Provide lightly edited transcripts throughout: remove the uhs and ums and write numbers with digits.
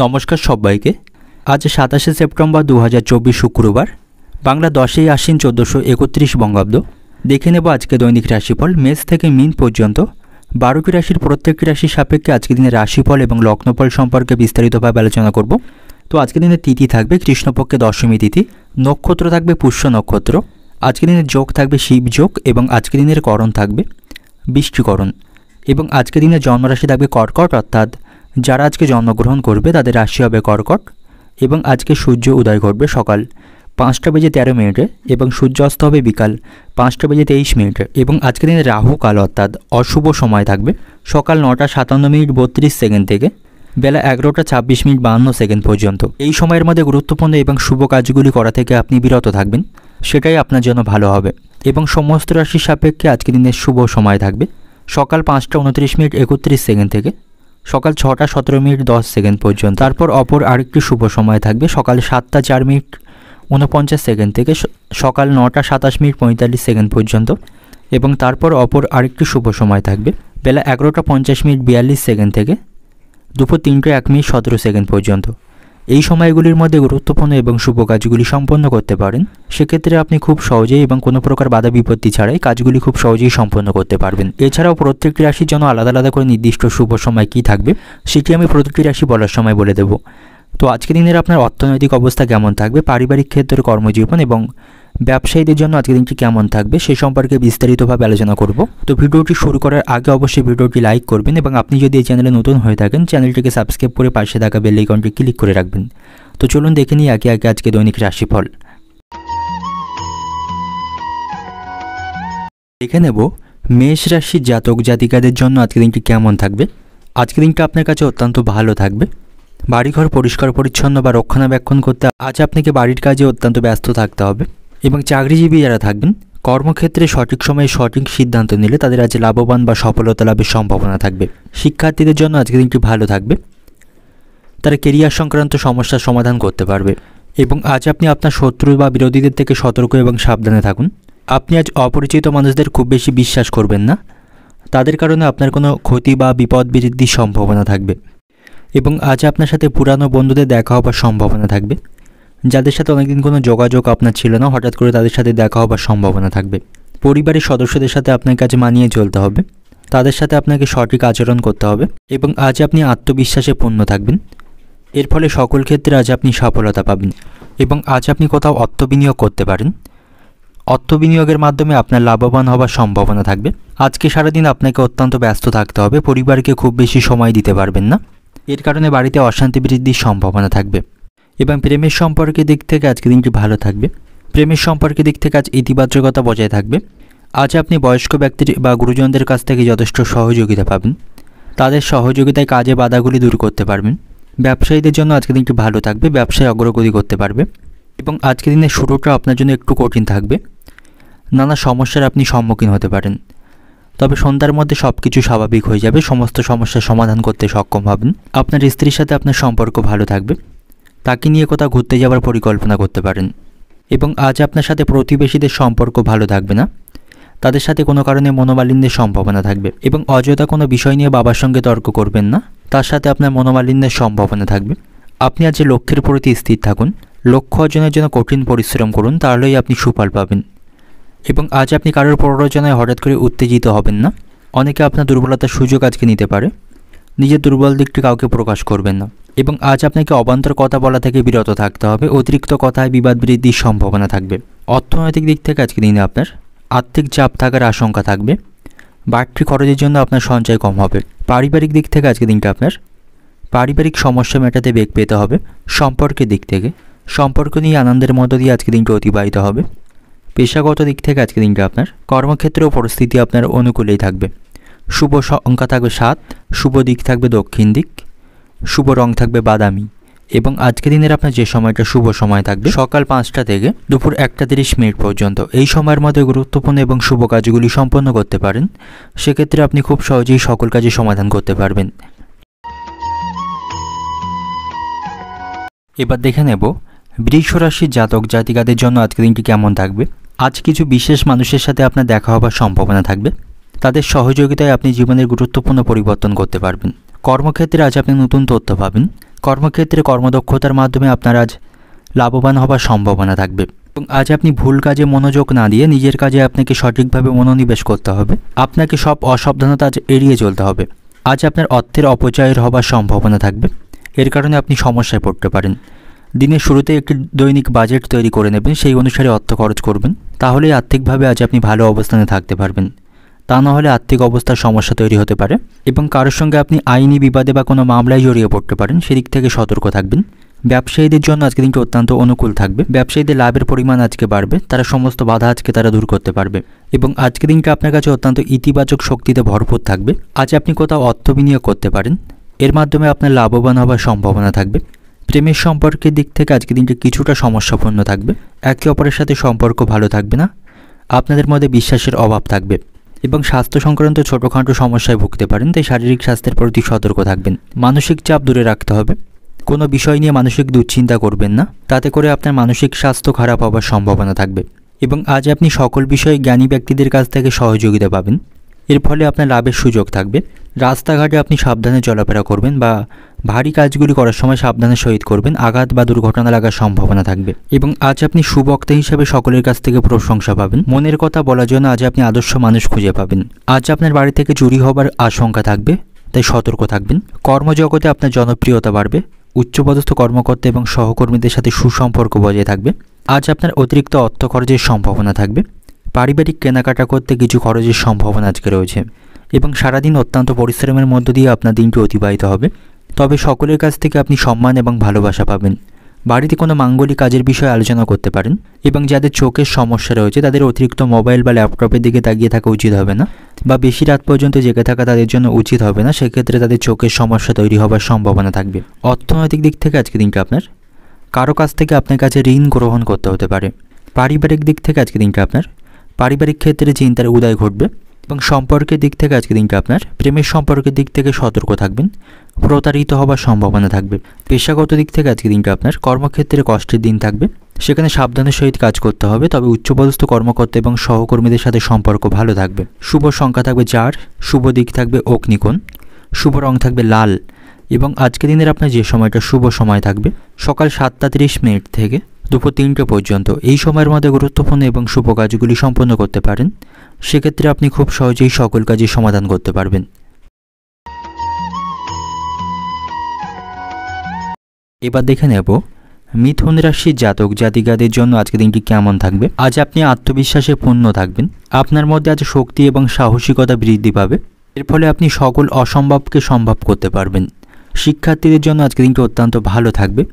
নমস্কার সবাইকে। আজ 27শে সেপ্টেম্বর 2024 শুক্রবার, বাংলা 10ই আশ্বিন 1431 বঙ্গাব্দ। দেখে নেব আজকে দৈনিক রাশিফল। মেষ থেকে মীন পর্যন্ত 12টি রাশির প্রত্যেকটি রাশির সাপেক্ষে আজকে দিনের রাশিফল এবং লগ্নফল সম্পর্কে বিস্তারিতভাবে আলোচনা করব। তো আজকে দিনের তিথি থাকবে কৃষ্ণপক্ষে দশমী তিথি, নক্ষত্র থাকবে পুষ্য নক্ষত্র, আজকে দিনের যোগ থাকবে শিব যোগ এবং আজকে দিনের করণ থাকবে বৃষ্টিকরণ এবং আজকে দিনের জন্মরাশি থাকবে কর্কট, অর্থাৎ যারা আজকে জন্মগ্রহণ করবে তাদের রাশি হবে কর্কট এবং আজকে সূর্য উদয় ঘটবে সকাল 5:13 এবং সূর্যাস্ত হবে বিকাল 5:23 এবং আজকে দিনে রাহু কাল অর্থাৎ অশুভ সময় থাকবে সকাল 9:57:32 থেকে বেলা 11:26:52 পর্যন্ত। এই সময়ের মধ্যে গুরুত্বপূর্ণ এবং শুভ কাজগুলি করা থেকে আপনি বিরত থাকবেন, সেটাই আপনার জন্য ভালো হবে। এবং সমস্ত রাশির সাপেক্ষে আজকে দিনের শুভ সময় থাকবে সকাল 5:29:31 থেকে সকাল 6:17:10 পর্যন্ত। তারপর অপর আরেকটি শুভ সময় থাকবে সকাল 7:04:49 থেকে সকাল 9:27:45 পর্যন্ত এবং তারপর অপর আরেকটি শুভ সময় থাকবে বেলা 11:50:42 থেকে দুপুর 3:01:17 পর্যন্ত। এই সময়গুলির মধ্যে গুরুত্বপূর্ণ এবং শুভ কাজগুলি সম্পন্ন করতে পারেন। সেক্ষেত্রে আপনি খুব সহজেই এবং কোনো প্রকার বাধা বিপত্তি ছাড়াই কাজগুলি খুব সহজেই সম্পন্ন করতে পারবেন। এছাড়াও প্রত্যেকটি রাশির জন্য আলাদা আলাদা করে নির্দিষ্ট শুভ সময় কী থাকবে সেটি আমি প্রতিটি রাশি বলার সময় বলে দেব। তো আজকের দিনের আপনার অর্থনৈতিক অবস্থা কেমন থাকবে, পারিবারিক ক্ষেত্রে, কর্মজীবন এবং ব্যবসায়ীদের জন্য আজকের দিনটি কেমন থাকবে সে সম্পর্কে বিস্তারিতভাবে আলোচনা করব। তো ভিডিওটি শুরু করার আগে অবশ্যই ভিডিওটি লাইক করবেন এবং আপনি যদি এই চ্যানেলে নতুন হয়ে থাকেন চ্যানেলটিকে সাবস্ক্রাইব করে পাশে থাকা বেল আইকনটি ক্লিক করে রাখবেন। তো চলুন দেখে নিই একে একে আজকে দৈনিক রাশিফল। দেখে নেব মেষ রাশির জাতক জাতিকাদের জন্য আজকের দিনটি কেমন থাকবে। আজকের দিনটা আপনার কাছে অত্যন্ত ভালো থাকবে। বাড়িঘর পরিষ্কার পরিচ্ছন্ন বা রক্ষণাবেক্ষণ করতে আজ আপনাকে বাড়ির কাজে অত্যন্ত ব্যস্ত থাকতে হবে এবং চাকরিজীবী যারা থাকবেন কর্মক্ষেত্রে সঠিক সময়ে সঠিক সিদ্ধান্ত নিলে তাদের আজ লাভবান বা সফলতা লাভের সম্ভাবনা থাকবে। শিক্ষার্থীদের জন্য আজকের দিনটি ভালো থাকবে, তারা কেরিয়ার সংক্রান্ত সমস্যার সমাধান করতে পারবে এবং আজ আপনি আপনার শত্রু বা বিরোধীদের থেকে সতর্ক এবং সাবধানে থাকুন। আপনি আজ অপরিচিত মানুষদের খুব বেশি বিশ্বাস করবেন না, তাদের কারণে আপনার কোনো ক্ষতি বা বিপদ বৃদ্ধির সম্ভাবনা থাকবে এবং আজ আপনার সাথে পুরানো বন্ধুদের দেখা হবার সম্ভাবনা থাকবে। যাদের সাথে অনেকদিন কোনো যোগাযোগ আপনার ছিল না, হঠাৎ করে তাদের সাথে দেখা হবার সম্ভাবনা থাকবে। পরিবারের সদস্যদের সাথে আপনার কাছে মানিয়ে চলতে হবে, তাদের সাথে আপনাকে সঠিক আচরণ করতে হবে এবং আজ আপনি আত্মবিশ্বাসে পূর্ণ থাকবেন। এর ফলে সকল ক্ষেত্রে আজ আপনি সফলতা পাবেন এবং আজ আপনি কোথাও অর্থ বিনিয়োগ করতে পারেন। অর্থ বিনিয়োগের মাধ্যমে আপনার লাভবান হওয়ার সম্ভাবনা থাকবে। আজকে সারাদিন আপনাকে অত্যন্ত ব্যস্ত থাকতে হবে, পরিবারকে খুব বেশি সময় দিতে পারবেন না, এর কারণে বাড়িতে অশান্তি বৃদ্ধির সম্ভাবনা থাকবে এবং প্রেমের সম্পর্কের দিক থেকে আজকে দিনটি ভালো থাকবে। প্রেমের সম্পর্কের দিক থেকে আজ ইতিবাচকতা বজায় থাকবে। আজ আপনি বয়স্ক ব্যক্তির বা গুরুজনদের কাছ থেকে যথেষ্ট সহযোগিতা পাবেন, তাদের সহযোগিতায় কাজে বাধাগুলি দূর করতে পারবেন। ব্যবসায়ীদের জন্য আজকে দিনটি ভালো থাকবে, ব্যবসায় অগ্রগতি করতে পারবে এবং আজকের দিনের শুরুটা আপনার জন্য একটু কঠিন থাকবে, নানা সমস্যার আপনি সম্মুখীন হতে পারেন। তবে সন্ধ্যার মধ্যে সব কিছু স্বাভাবিক হয়ে যাবে, সমস্ত সমস্যার সমাধান করতে সক্ষম হবেন। আপনার স্ত্রীর সাথে আপনার সম্পর্ক ভালো থাকবে, তাকে নিয়ে কোথাও ঘুরতে যাওয়ার পরিকল্পনা করতে পারেন এবং আজ আপনার সাথে প্রতিবেশীদের সম্পর্ক ভালো থাকবে না, তাদের সাথে কোনো কারণে মনোমালিন্যের সম্ভাবনা থাকবে এবং অযথা কোনো বিষয় নিয়ে বাবার সঙ্গে তর্ক করবেন না, তার সাথে আপনার মনোমালিন্যের সম্ভাবনা থাকবে। আপনি আজ লক্ষ্যের প্রতি স্থির থাকুন, লক্ষ্য অর্জনের জন্য কঠিন পরিশ্রম করুন, তাহলেই আপনি সুফল পাবেন এবং আজ আপনি কারোর প্ররোচনায় হঠাৎ করে উত্তেজিত হবেন না। অনেকে আপনার দুর্বলতার সুযোগ আজকে নিতে পারে, নিজের দুর্বল দিকটি কাউকে প্রকাশ করবেন না এবং আজ আপনাকে অবান্তর কথা বলা থেকে বিরত থাকতে হবে। অতিরিক্ত কথায় বিবাদ বৃদ্ধির সম্ভাবনা থাকবে। অর্থনৈতিক দিক থেকে আজকে দিনে আপনার আর্থিক চাপ থাকার আশঙ্কা থাকবে, বাড়তি খরচের জন্য আপনার সঞ্চয় কম হবে। পারিবারিক দিক থেকে আজকে দিনটা আপনার পারিবারিক সমস্যা মেটাতে বেগ পেতে হবে। সম্পর্কের দিক থেকে সম্পর্ক নিয়ে আনন্দের মধ্য দিয়ে আজকে দিনটা অতিবাহিত হবে। পেশাগত দিক থেকে আজকে দিনটা আপনার কর্মক্ষেত্রেও পরিস্থিতি আপনার অনুকূলেই থাকবে। শুভ সংখ্যা থাকবে 7, শুভ দিক থাকবে দক্ষিণ দিক, শুভ রং থাকবে বাদামি এবং আজকের দিনের আপনার যে সময়টা শুভ সময় থাকবে সকাল 5টা থেকে দুপুর 1:30 পর্যন্ত। এই সময়ের মধ্যে গুরুত্বপূর্ণ এবং শুভ কাজগুলি সম্পন্ন করতে পারেন, সেক্ষেত্রে আপনি খুব সহজেই সকল কাজে সমাধান করতে পারবেন। এবার দেখে নেব বৃষ রাশির জাতক জাতিকাদের জন্য আজকের দিনটি কেমন থাকবে। আজ কিছু বিশেষ মানুষের সাথে আপনার দেখা হবার সম্ভাবনা থাকবে, তাদের সহযোগিতায় আপনি জীবনের গুরুত্বপূর্ণ পরিবর্তন করতে পারবেন। কর্মক্ষেত্রে আজ আপনি নতুন তথ্য পাবেন, কর্মক্ষেত্রে কর্মদক্ষতার মাধ্যমে আপনার আজ লাভবান হবার সম্ভাবনা থাকবে এবং আজ আপনি ভুল কাজে মনোযোগ না দিয়ে নিজের কাজে আপনাকে সঠিকভাবে মনোনিবেশ করতে হবে। আপনাকে সব অসাবধানতা আজ এড়িয়ে চলতে হবে। আজ আপনার অর্থের অপচয়ের হবার সম্ভাবনা থাকবে, এর কারণে আপনি সমস্যায় পড়তে পারেন। দিনের শুরুতে একটি দৈনিক বাজেট তৈরি করে নেবেন, সেই অনুসারে অর্থ খরচ করবেন, তাহলেই আর্থিকভাবে আজ আপনি ভালো অবস্থানে থাকতে পারবেন। তা না হলে আর্থিক অবস্থার সমস্যা তৈরি হতে পারে এবং কারোর সঙ্গে আপনি আইনি বিবাদে বা কোনো মামলায় জড়িয়ে পড়তে পারেন, সেদিক থেকে সতর্ক থাকবেন। ব্যবসায়ীদের জন্য আজকে দিনটি অত্যন্ত অনুকূল থাকবে। ব্যবসায়ীদের লাভের পরিমাণ আজকে বাড়বে, তারা সমস্ত বাধা আজকে তারা দূর করতে পারবে এবং আজকে দিনটা আপনার কাছে অত্যন্ত ইতিবাচক শক্তিতে ভরপুর থাকবে। আজ আপনি কোথাও অর্থ বিনিয়োগ করতে পারেন, এর মাধ্যমে আপনার লাভবান হবার সম্ভাবনা থাকবে। প্রেমের সম্পর্কের দিক থেকে আজকে দিনটা কিছুটা সমস্যাপূর্ণ থাকবে, একে অপরের সাথে সম্পর্ক ভালো থাকবে না, আপনাদের মধ্যে বিশ্বাসের অভাব থাকবে এবং স্বাস্থ্য সংক্রান্ত ছোটোখাটো সমস্যায় ভুগতে পারেন, তাই শারীরিক স্বাস্থ্যের প্রতি সতর্ক থাকবেন। মানসিক চাপ দূরে রাখতে হবে, কোনো বিষয় নিয়ে মানসিক দুশ্চিন্তা করবেন না, তাতে করে আপনার মানসিক স্বাস্থ্য খারাপ হওয়ার সম্ভাবনা থাকবে এবং আজ আপনি সকল বিষয়ে জ্ঞানী ব্যক্তিদের কাছ থেকে সহযোগিতা পাবেন, এর ফলে আপনার লাভের সুযোগ থাকবে। রাস্তাঘাটে আপনি সাবধানে চলাফেরা করবেন বা ভারী কাজগুলি করার সময় সাবধানের সহিত করবেন, আঘাত বা দুর্ঘটনা লাগার সম্ভাবনা থাকবে এবং আজ আপনি সুবক্তা হিসেবে সকলের কাছ থেকে প্রশংসা পাবেন। মনের কথা বলার জন্য আজ আপনি আদর্শ মানুষ খুঁজে পাবেন। আজ আপনার বাড়ি থেকে চুরি হবার আশঙ্কা থাকবে, তাই সতর্ক থাকবেন। কর্মজগতে আপনার জনপ্রিয়তা বাড়বে, উচ্চপদস্থ কর্মকর্তা এবং সহকর্মীদের সাথে সুসম্পর্ক বজায় থাকবে। আজ আপনার অতিরিক্ত অর্থ খরচের সম্ভাবনা থাকবে, পারিবারিক কেনাকাটা করতে কিছু খরচের সম্ভাবনা আজকে রয়েছে এবং সারাদিন অত্যন্ত পরিশ্রমের মধ্য দিয়ে আপনার দিনটি অতিবাহিত হবে। তবে সকলের কাছ থেকে আপনি সম্মান এবং ভালোবাসা পাবেন। বাড়িতে কোনো মাঙ্গলিক কাজের বিষয়ে আলোচনা করতে পারেন এবং যাদের চোখের সমস্যা রয়েছে তাদের অতিরিক্ত মোবাইল বা ল্যাপটপের দিকে তাকিয়ে থাকা উচিত হবে না বা বেশি রাত পর্যন্ত জেগে থাকা তাদের জন্য উচিত হবে না, সেক্ষেত্রে তাদের চোখের সমস্যা তৈরি হবার সম্ভাবনা থাকবে। অর্থনৈতিক দিক থেকে আজকে দিনটা আপনার কারো কাছ থেকে আপনার কাছে ঋণ গ্রহণ করতে হতে পারে। পারিবারিক দিক থেকে আজকে দিনটা আপনার পারিবারিক ক্ষেত্রে চিন্তার উদয় ঘটবে এবং সম্পর্কের দিক থেকে আজকে দিনটা আপনার প্রেমের সম্পর্কের দিক থেকে সতর্ক থাকবেন, প্রতারিত হবার সম্ভাবনা থাকবে। পেশাগত দিক থেকে আজকে দিনটা আপনার কর্মক্ষেত্রে কষ্টের দিন থাকবে, সেখানে সাবধানের সহিত কাজ করতে হবে, তবে উচ্চপদস্থ কর্মকর্তা এবং সহকর্মীদের সাথে সম্পর্ক ভালো থাকবে। শুভ সংখ্যা থাকবে 4, শুভ দিক থাকবে অগ্নিকোণ, শুভ রং থাকবে লাল এবং আজকে দিনের আপনার যে সময়টা শুভ সময় থাকবে সকাল 7টা 30 থেকে দুপুর 3টে পর্যন্ত। এই সময়ের মধ্যে গুরুত্বপূর্ণ এবং শুভ কাজগুলি সম্পন্ন করতে পারেন, সেক্ষেত্রে আপনি খুব সহজেই সকল কাজের সমাধান করতে পারবেন। এবার দেখে নেব মিথুন রাশির জাতক জাতিকাদের জন্য আজকে দিনটি কেমন থাকবে। আজ আপনি আত্মবিশ্বাসে পূর্ণ থাকবেন, আপনার মধ্যে আজ শক্তি এবং সাহসিকতা বৃদ্ধি পাবে, এর ফলে আপনি সকল অসম্ভবকে সম্ভব করতে পারবেন। শিক্ষার্থীদের জন্য আজকে দিনটি অত্যন্ত ভালো থাকবে,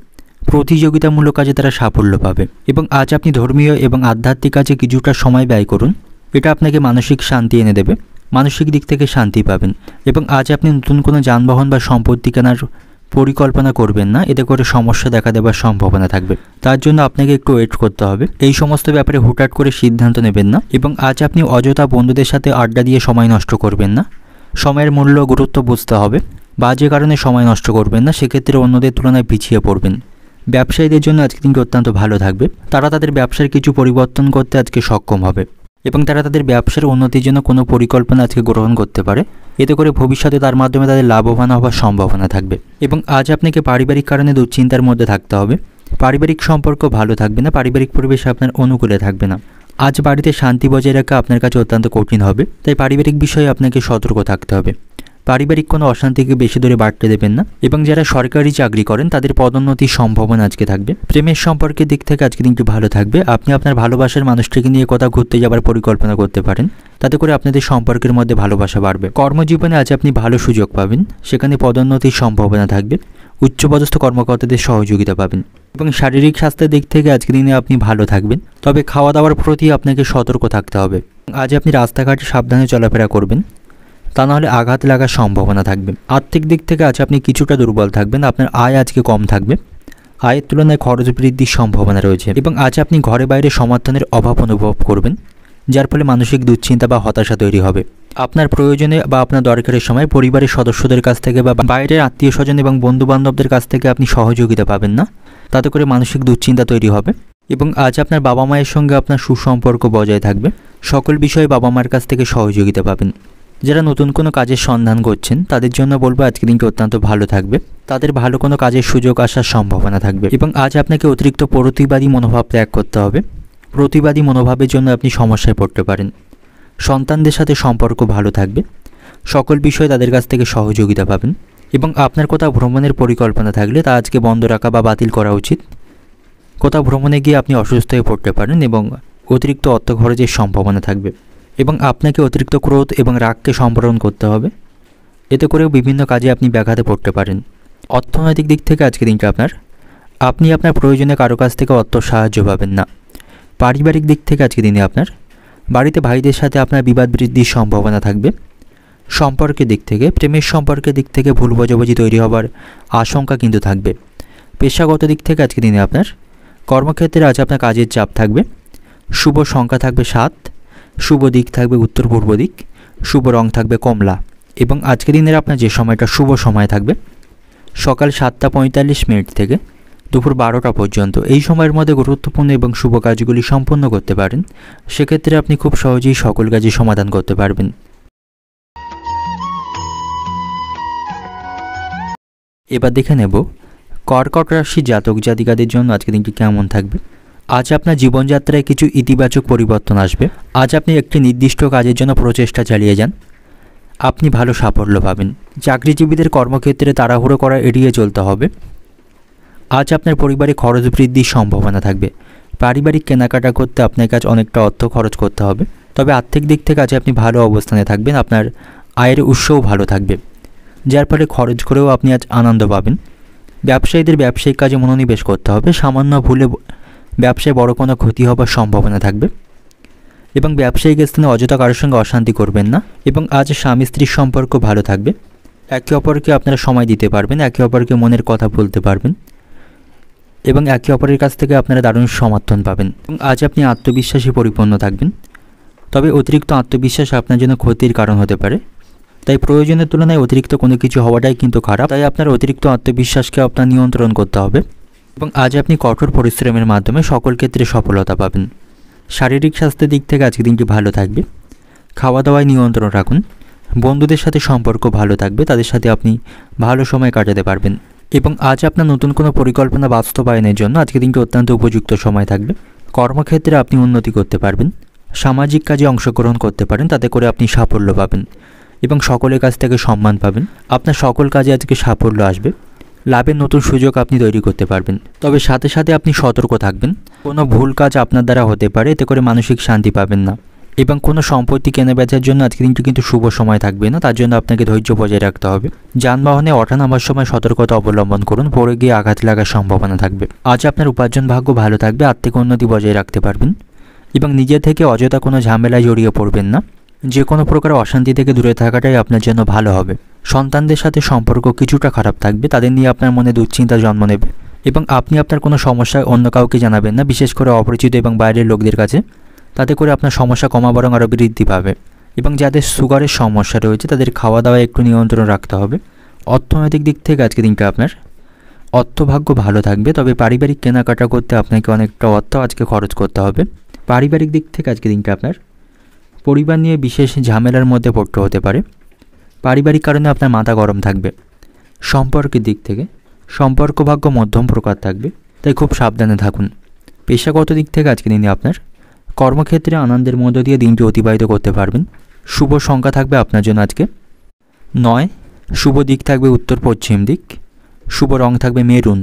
প্রতিযোগিতামূলক কাজে তারা সাফল্য পাবে এবং আজ আপনি ধর্মীয় এবং আধ্যাত্মিক কাজে কিছুটা সময় ব্যয় করুন, এটা আপনাকে মানসিক শান্তি এনে দেবে, মানসিক দিক থেকে শান্তি পাবেন এবং আজ আপনি নতুন কোনো যানবাহন বা সম্পত্তি কেনার পরিকল্পনা করবেন না, এতে করে সমস্যা দেখা দেওয়ার সম্ভাবনা থাকবে, তার জন্য আপনাকে একটু ওয়েট করতে হবে। এই সমস্ত ব্যাপারে হুটহাট করে সিদ্ধান্ত নেবেন না এবং আজ আপনি অযথা বন্ধুদের সাথে আড্ডা দিয়ে সময় নষ্ট করবেন না, সময়ের মূল্য গুরুত্ব বুঝতে হবে, বাজে কারণে সময় নষ্ট করবেন না, সেক্ষেত্রে অন্যদের তুলনায় পিছিয়ে পড়বেন। ব্যবসায়ীদের জন্য আজকে দিনটি অত্যন্ত ভালো থাকবে, তারা তাদের ব্যবসার কিছু পরিবর্তন করতে আজকে সক্ষম হবে এবং তারা তাদের ব্যবসার উন্নতির জন্য কোনো পরিকল্পনা আজকে গ্রহণ করতে পারে, এতে করে ভবিষ্যতে তার মাধ্যমে তাদের লাভবান হওয়ার সম্ভাবনা থাকবে এবং আজ আপনাকে পারিবারিক কারণে দুশ্চিন্তার মধ্যে থাকতে হবে, পারিবারিক সম্পর্ক ভালো থাকবে না, পারিবারিক পরিবেশ আপনার অনুকূলে থাকবে না। আজ বাড়িতে শান্তি বজায় রাখা আপনার কাছে অত্যন্ত কঠিন হবে, তাই পারিবারিক বিষয়ে আপনাকে সতর্ক থাকতে হবে। পারিবারিক কোনো অশান্তিকে বেশি দূরে বাড়তে দেবেন না এবং যারা সরকারি চাকরি করেন তাদের পদোন্নতির সম্ভাবনা আজকে থাকবে। প্রেমের সম্পর্কের দিক থেকে আজকে দিনটি ভালো থাকবে, আপনি আপনার ভালোবাসার মানুষটিকে নিয়ে কোথাও ঘুরতে যাওয়ার পরিকল্পনা করতে পারেন, তাতে করে আপনাদের সম্পর্কের মধ্যে ভালোবাসা বাড়বে। কর্মজীবনে আজ আপনি ভালো সুযোগ পাবেন, সেখানে পদোন্নতির সম্ভাবনা থাকবে, উচ্চপদস্থ কর্মকর্তাদের সহযোগিতা পাবেন এবং শারীরিক স্বাস্থ্যের দিক থেকে আজকে দিনে আপনি ভালো থাকবেন, তবে খাওয়া দাওয়ার প্রতি আপনাকে সতর্ক থাকতে হবে। আজ আপনি রাস্তাঘাটে সাবধানে চলাফেরা করবেন, তা নাহলে আঘাত লাগার সম্ভাবনা থাকবে। আর্থিক দিক থেকে আজ আপনি কিছুটা দুর্বল থাকবেন, আপনার আয় আজকে কম থাকবে, আয়ের তুলনায় খরচ বৃদ্ধির সম্ভাবনা রয়েছে এবং আজ আপনি ঘরে বাইরে সমর্থনের অভাব অনুভব করবেন, যার ফলে মানসিক দুশ্চিন্তা বা হতাশা তৈরি হবে। আপনার প্রয়োজনে বা আপনার দরকারের সময় পরিবারের সদস্যদের কাছ থেকে বা বাইরের আত্মীয় স্বজন এবং বন্ধুবান্ধবদের কাছ থেকে আপনি সহযোগিতা পাবেন না, তাতে করে মানসিক দুশ্চিন্তা তৈরি হবে এবং আজ আপনার বাবা মায়ের সঙ্গে আপনার সুসম্পর্ক বজায় থাকবে, সকল বিষয়ে বাবা মায়ের কাছ থেকে সহযোগিতা পাবেন যারা নতুন কোনো কাজের সন্ধান করছেন তাদের জন্য বলবো আজকের দিনটি অত্যন্ত ভালো থাকবে। তাদের ভালো কোনো কাজের সুযোগ আসার সম্ভাবনা থাকবে এবং আজ আপনাকে অতিরিক্ত প্রতিবাদী মনোভাব ত্যাগ করতে হবে। প্রতিবাদী মনোভাবের জন্য আপনি সমস্যায় পড়তে পারেন। সন্তানদের সাথে সম্পর্ক ভালো থাকবে। সকল বিষয়ে তাদের কাছ থেকে সহযোগিতা পাবেন এবং আপনার কোথাও ভ্রমণের পরিকল্পনা থাকলে তা আজকে বন্ধ রাখা বা বাতিল করা উচিত। কোথাও ভ্রমণে গিয়ে আপনি অসুস্থ হয়ে পড়তে পারেন এবং অতিরিক্ত অর্থ খরচের সম্ভাবনা থাকবে এবং আপনাকে অতিরিক্ত ক্রোধ এবং রাগকে সম্বরণ করতে হবে। এতে করেও বিভিন্ন কাজে আপনি ব্যাঘাতে পড়তে পারেন। অর্থনৈতিক দিক থেকে আজকে দিনটা আপনি আপনার প্রয়োজনে কারো কাছ থেকে অর্থ সাহায্য পাবেন না। পারিবারিক দিক থেকে আজকে দিনে আপনার বাড়িতে ভাইদের সাথে আপনার বিবাদ বৃদ্ধির সম্ভাবনা থাকবে। সম্পর্কের দিক থেকে, প্রেমের সম্পর্কের দিক থেকে ভুল বোঝাবুঝি তৈরি হবার আশঙ্কা কিন্তু থাকবে। পেশাগত দিক থেকে আজকে দিনে আপনার কর্মক্ষেত্রে আজ আপনার কাজের চাপ থাকবে। শুভ সংখ্যা থাকবে 7, শুভ দিক থাকবে উত্তর পূর্ব দিক, শুভ রং থাকবে কমলা এবং আজকে দিনের আপনার যে সময়টা শুভ সময় থাকবে সকাল 7:45 থেকে দুপুর 12টা পর্যন্ত। এই সময়ের মধ্যে গুরুত্বপূর্ণ এবং শুভ কাজগুলি সম্পন্ন করতে পারেন। সেক্ষেত্রে আপনি খুব সহজেই সকল কাজই সমাধান করতে পারবেন। এবার দেখে নেব কর্কট রাশি জাতক জাতিকাদের জন্য আজকে দিনটি কেমন থাকবে। আজ আপনার জীবনযাত্রায় কিছু ইতিবাচক পরিবর্তন আসবে। আজ আপনি একটি নির্দিষ্ট কাজের জন্য প্রচেষ্টা চালিয়ে যান, আপনি ভালো সাফল্য পাবেন। চাকরিজীবীদের কর্মক্ষেত্রে তাড়াহুড়ো করা এড়িয়ে চলতে হবে। আজ আপনার পরিবারে খরচ বৃদ্ধির সম্ভাবনা থাকবে। পারিবারিক কেনাকাটা করতে আপনার কাছে অনেকটা অর্থ খরচ করতে হবে, তবে আর্থিক দিক থেকে আজ আপনি ভালো অবস্থানে থাকবেন। আপনার আয়ের উৎসও ভালো থাকবে, যার ফলে খরচ করেও আপনি আজ আনন্দ পাবেন। ব্যবসায়ীদের ব্যবসায়িক কাজে মনোনিবেশ করতে হবে। সামান্য ভুলে ব্যবসায় বড় কোনো ক্ষতি হবার সম্ভাবনা থাকবে এবং ব্যবসায়িক স্থানে অযথা কারোর সঙ্গে অশান্তি করবেন না এবং আজ স্বামী স্ত্রীর সম্পর্ক ভালো থাকবে। একে অপরকে আপনারা সময় দিতে পারবেন, একে অপরকে মনের কথা বলতে পারবেন এবং একে অপরের কাছ থেকে আপনারা দারুণ সমর্থন পাবেন এবং আজ আপনি আত্মবিশ্বাসে পরিপূর্ণ থাকবেন। তবে অতিরিক্ত আত্মবিশ্বাস আপনার জন্য ক্ষতির কারণ হতে পারে, তাই প্রয়োজনের তুলনায় অতিরিক্ত কোনো কিছু হওয়াটাই কিন্তু খারাপ। তাই আপনার অতিরিক্ত আত্মবিশ্বাসকে আপনার নিয়ন্ত্রণ করতে হবে এবং আজ আপনি কঠোর পরিশ্রমের মাধ্যমে সকল ক্ষেত্রে সফলতা পাবেন। শারীরিক স্বাস্থ্যের দিক থেকে আজকের দিনটি ভালো থাকবে। খাওয়া দাওয়ায় নিয়ন্ত্রণ রাখুন। বন্ধুদের সাথে সম্পর্ক ভালো থাকবে, তাদের সাথে আপনি ভালো সময় কাটাতে পারবেন এবং আজ আপনার নতুন কোনো পরিকল্পনা বাস্তবায়নের জন্য আজকের দিনটি অত্যন্ত উপযুক্ত সময় থাকবে। কর্মক্ষেত্রে আপনি উন্নতি করতে পারবেন। সামাজিক কাজে অংশগ্রহণ করতে পারেন, তাতে করে আপনি সাফল্য পাবেন এবং সকলের কাছ থেকে সম্মান পাবেন। আপনার সকল কাজে আজকে সাফল্য আসবে। লাভের নতুন সুযোগ আপনি তৈরি করতে পারবেন, তবে সাথে সাথে আপনি সতর্ক থাকবেন। কোনো ভুল কাজ আপনার দ্বারা হতে পারে, এতে করে মানসিক শান্তি পাবেন না এবং কোনো সম্পত্তি কেনা বেচার জন্য আজকে দিনটি কিন্তু শুভ সময় থাকবে না। তার জন্য আপনাকে ধৈর্য বজায় রাখতে হবে। যানবাহনে ওঠানামার সময় সতর্কতা অবলম্বন করুন, পড়ে গিয়ে আঘাত লাগার সম্ভাবনা থাকবে। আজ আপনার উপার্জন ভাগ্য ভালো থাকবে। আর্থিক উন্নতি বজায় রাখতে পারবেন এবং নিজে থেকে অযথা কোনো ঝামেলায় জড়িয়ে পড়বেন না। যে কোনো প্রকার অশান্তি থেকে দূরে থাকাটাই আপনার জন্য ভালো হবে। সন্তানদের সাথে সম্পর্ক কিছুটা খারাপ থাকবে, তাদের নিয়ে আপনার মনে দুশ্চিন্তা জন্ম নেবে এবং আপনি আপনার কোনো সমস্যায় অন্য কাউকে জানাবেন না, বিশেষ করে অপরিচিত এবং বাইরের লোকদের কাছে। তাতে করে আপনার সমস্যা কমা বরং আরও বৃদ্ধি পাবে এবং যাদের সুগারের সমস্যা রয়েছে তাদের খাওয়া দাওয়ায় একটু নিয়ন্ত্রণ রাখতে হবে। অর্থনৈতিক দিক থেকে আজকে দিনটা আপনার অর্থভাগ্য ভালো থাকবে, তবে পারিবারিক কেনাকাটা করতে আপনাকে অনেকটা অর্থ আজকে খরচ করতে হবে। পারিবারিক দিক থেকে আজকে দিনটা আপনার পরিবার নিয়ে বিশেষ ঝামেলার মধ্যে পড়তে হতে পারে। পারিবারিক কারণে আপনার মাথা গরম থাকবে। সম্পর্কের দিক থেকে সম্পর্ক ভাগ্য মধ্যম প্রকার থাকবে, তাই খুব সাবধানে থাকুন। পেশাগত দিক থেকে আজকে দিনে আপনার কর্মক্ষেত্রে আনন্দের মধ্য দিয়ে দিনটি অতিবাহিত করতে পারবেন। শুভ সংখ্যা থাকবে আপনার জন্য আজকে 9, শুভ দিক থাকবে উত্তর পশ্চিম দিক, শুভ রং থাকবে মেরুন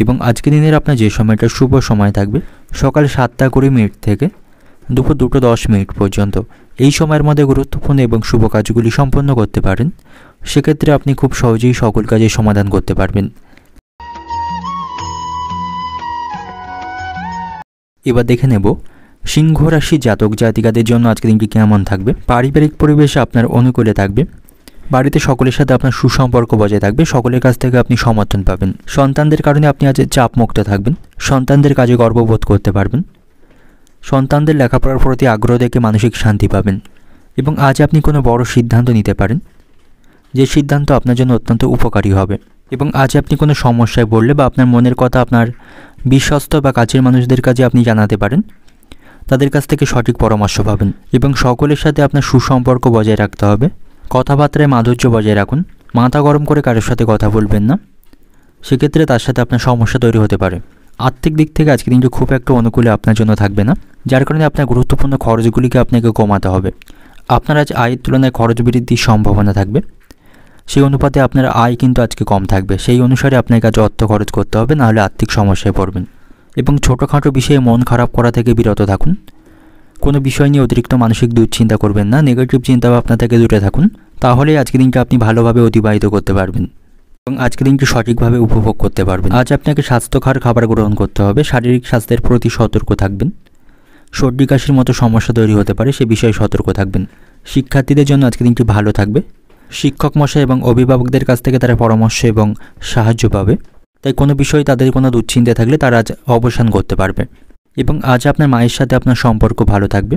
এবং আজকে দিনের আপনার যে সময়টা শুভ সময় থাকবে সকাল 7:20 থেকে দুপুর 2:10 পর্যন্ত। এই সময়ের মধ্যে গুরুত্বপূর্ণ এবং শুভ কাজগুলি সম্পন্ন করতে পারেন। সেক্ষেত্রে আপনি খুব সহজেই সকল কাজের সমাধান করতে পারবেন। এবার দেখে নেব সিংহ রাশি জাতক জাতিকাদের জন্য আজকের দিনটি কেমন থাকবে। পারিবারিক পরিবেশ আপনার অনুকূলে থাকবে। বাড়িতে সকলের সাথে আপনার সুসম্পর্ক বজায় থাকবে। সকলের কাছ থেকে আপনি সমর্থন পাবেন। সন্তানদের কারণে আপনি আজ চাপমুক্ত থাকবেন। সন্তানদের কাজে গর্ববোধ করতে পারবেন। সন্তানদের লেখাপড়ার প্রতি আগ্রহ দেখে মানসিক শান্তি পাবেন এবং আজ আপনি কোনো বড় সিদ্ধান্ত নিতে পারেন, যে সিদ্ধান্ত আপনার জন্য অত্যন্ত উপকারী হবে এবং আজ আপনি কোনো সমস্যায় পড়লে বা আপনার মনের কথা আপনার বিশ্বস্ত বা কাছের মানুষদের কাছে আপনি জানাতে পারেন। তাদের কাছ থেকে সঠিক পরামর্শ পাবেন এবং সকলের সাথে আপনার সুসম্পর্ক বজায় রাখতে হবে। কথাবার্তায় মাধুর্য বজায় রাখুন। মাথা গরম করে কারোর সাথে কথা বলবেন না, সেক্ষেত্রে তার সাথে আপনার সমস্যা তৈরি হতে পারে। আর্থিক দিক থেকে আজকে দিনটি খুব একটা অনুকূলে আপনার জন্য থাকবে না, যার কারণে আপনার গুরুত্বপূর্ণ খরচগুলিকে আপনাকে কমাতে হবে। আপনার আজ আয়ের তুলনায় খরচ বৃদ্ধির সম্ভাবনা থাকবে, সেই অনুপাতে আপনার আয় কিন্তু আজকে কম থাকবে। সেই অনুসারে আপনাকে আজ অর্থ খরচ করতে হবে, নাহলে আর্থিক সমস্যায় পড়বেন। এবং ছোটোখাটো বিষয়ে মন খারাপ করা থেকে বিরত থাকুন। কোনো বিষয় নিয়ে অতিরিক্ত মানসিক দুশ্চিন্তা করবেন না, নেগেটিভ চিন্তাভাবনা থেকে দূরে থাকুন, তাহলেই আজকে দিনটা আপনি ভালোভাবে অতিবাহিত করতে পারবেন এবং আজকে দিনটি সঠিকভাবে উপভোগ করতে পারবেন। আজ আপনাকে স্বাস্থ্যকর খাবার গ্রহণ করতে হবে, শারীরিক স্বাস্থ্যের প্রতি সতর্ক থাকবেন। সর্দি কাশির মতো সমস্যা তৈরি হতে পারে, সে বিষয়ে সতর্ক থাকবেন। শিক্ষার্থীদের জন্য আজকে দিনটি ভালো থাকবে। শিক্ষক মশাই এবং অভিভাবকদের কাছ থেকে তারা পরামর্শ এবং সাহায্য পাবে, তাই কোনো বিষয়ে তাদের কোনো দুশ্চিন্তা থাকলে তারা আজ অবসান করতে পারবে। এবং আজ আপনার মায়ের সাথে আপনার সম্পর্ক ভালো থাকবে।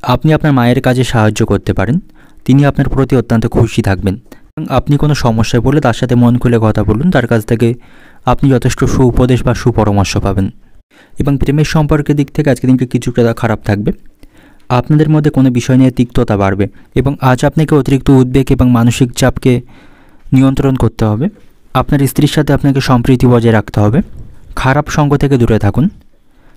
আপনি আপনার মায়ের কাজে সাহায্য করতে পারেন, তিনি আপনার প্রতি অত্যন্ত খুশি থাকবেন। এবং আপনি কোনো সমস্যায় পড়লে তার সাথে মন খুলে কথা বলুন, তার কাছ থেকে আপনি যথেষ্ট সুউপদেশ বা সুপরামর্শ পাবেন। এবং প্রেমের সম্পর্কের দিক থেকে আজকে দিনটি কিছুটা খারাপ থাকবে। আপনাদের মধ্যে কোনো বিষয় নিয়ে তিক্ততা বাড়বে এবং আজ আপনাকে অতিরিক্ত উদ্বেগ এবং মানসিক চাপকে নিয়ন্ত্রণ করতে হবে। আপনার স্ত্রীর সাথে আপনাকে সম্প্রীতি বজায় রাখতে হবে। খারাপ সঙ্গ থেকে দূরে থাকুন,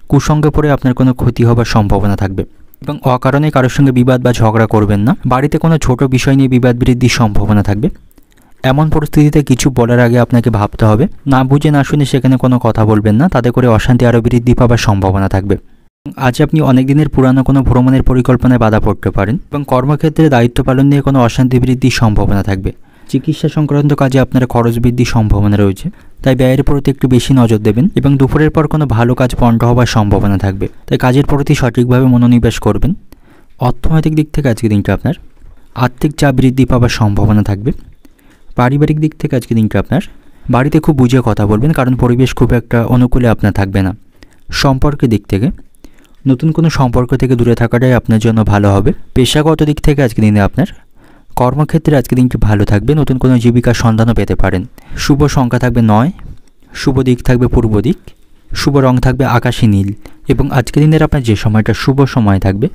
কুসঙ্গে পড়ে আপনার কোনো ক্ষতি হবার সম্ভাবনা থাকবে। এবং অকারণে কারোর সঙ্গে বিবাদ বা ঝগড়া করবেন না। বাড়িতে কোনো ছোট বিষয় নিয়ে বিবাদ বৃদ্ধির সম্ভাবনা থাকবে। এমন পরিস্থিতিতে কিছু বলার আগে আপনাকে ভাবতে হবে, না বুঝে না শুনে সেখানে কোনো কথা বলবেন না, তাতে করে অশান্তি আরও বৃদ্ধি পাবার সম্ভাবনা থাকবে। আজ আপনি অনেক দিনের পুরানো কোনো ভ্রমণের পরিকল্পনায় বাধা পড়তে পারেন এবং কর্মক্ষেত্রে দায়িত্ব পালন নিয়ে কোনো অশান্তি বৃদ্ধির সম্ভাবনা থাকবে। চিকিৎসা সংক্রান্ত কাজে আপনার খরচ বৃদ্ধির সম্ভাবনা রয়েছে, তাই ব্যয়ের প্রতি একটু বেশি নজর দেবেন। এবং দুপুরের পর কোনো ভালো কাজ বন্ধ হওয়ার সম্ভাবনা থাকবে, তাই কাজের প্রতি সঠিকভাবে মনোনিবেশ করবেন। অর্থনৈতিক দিক থেকে আজকে দিনটা আপনার আর্থিক চাপ বৃদ্ধি পাওয়ার সম্ভাবনা থাকবে। পারিবারিক দিক থেকে আজকে দিনটা আপনার বাড়িতে খুব বুঝে কথা বলবেন, কারণ পরিবেশ খুব একটা অনুকূলে আপনার থাকবে না। সম্পর্কের দিক থেকে নতুন কোনো সম্পর্ক থেকে দূরে থাকাটাই আপনার জন্য ভালো হবে। পেশাগত দিক থেকে আজকে দিনে আপনার কর্মক্ষেত্রে আজকে দিনটি ভালো থাকবে, নতুন কোনো জীবিকার সন্ধানও পেতে পারেন। শুভ সংখ্যা থাকবে 9, শুভ দিক থাকবে পূর্ব দিক, শুভ রং থাকবে আকাশী নীল। এবং আজকে দিনের আপনার যে সময়টা শুভ সময় থাকবে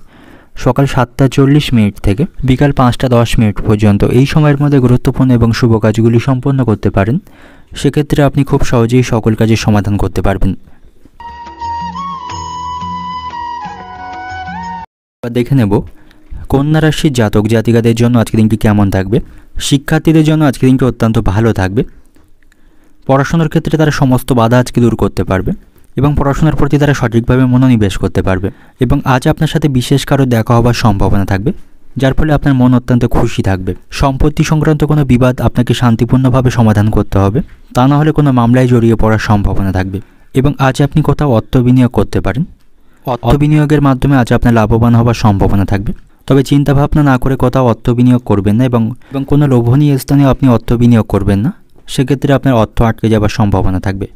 সকাল 7:40 থেকে বিকাল 5:10 পর্যন্ত, এই সময়ের মধ্যে গুরুত্বপূর্ণ এবং শুভ কাজগুলি সম্পন্ন করতে পারেন। সেক্ষেত্রে আপনি খুব সহজেই সকল কাজের সমাধান করতে পারবেন। দেখে নেব কন্যা রাশির জাতক জাতিকাদের জন্য আজকে দিনটি কেমন থাকবে। শিক্ষার্থীদের জন্য আজকে দিনটি অত্যন্ত ভালো থাকবে। পড়াশোনার ক্ষেত্রে তারা সমস্ত বাধা আজকে দূর করতে পারবে এবং পড়াশোনার প্রতি তারা সঠিকভাবে মনোনিবেশ করতে পারবে। এবং আজ আপনার সাথে বিশেষ কারো দেখা হবার সম্ভাবনা থাকবে, যার ফলে আপনার মন অত্যন্ত খুশি থাকবে। সম্পত্তি সংক্রান্ত কোনো বিবাদ আপনাকে শান্তিপূর্ণভাবে সমাধান করতে হবে, তা না হলে কোনো মামলায় জড়িয়ে পড়ার সম্ভাবনা থাকবে। এবং আজ আপনি কোথাও অর্থ বিনিয়োগ করতে পারেন, অর্থ বিনিয়োগের মাধ্যমে আজ আপনার লাভবান হবার সম্ভাবনা থাকবে। তবে চিন্তাভাবনা না করে কোথাও অর্থ বিনিয়োগ করবেন না এবং কোনো লোভনীয় স্থানেও আপনি অর্থ বিনিয়োগ করবেন না, সেক্ষেত্রে আপনার অর্থ আটকে যাবার সম্ভাবনা থাকবে।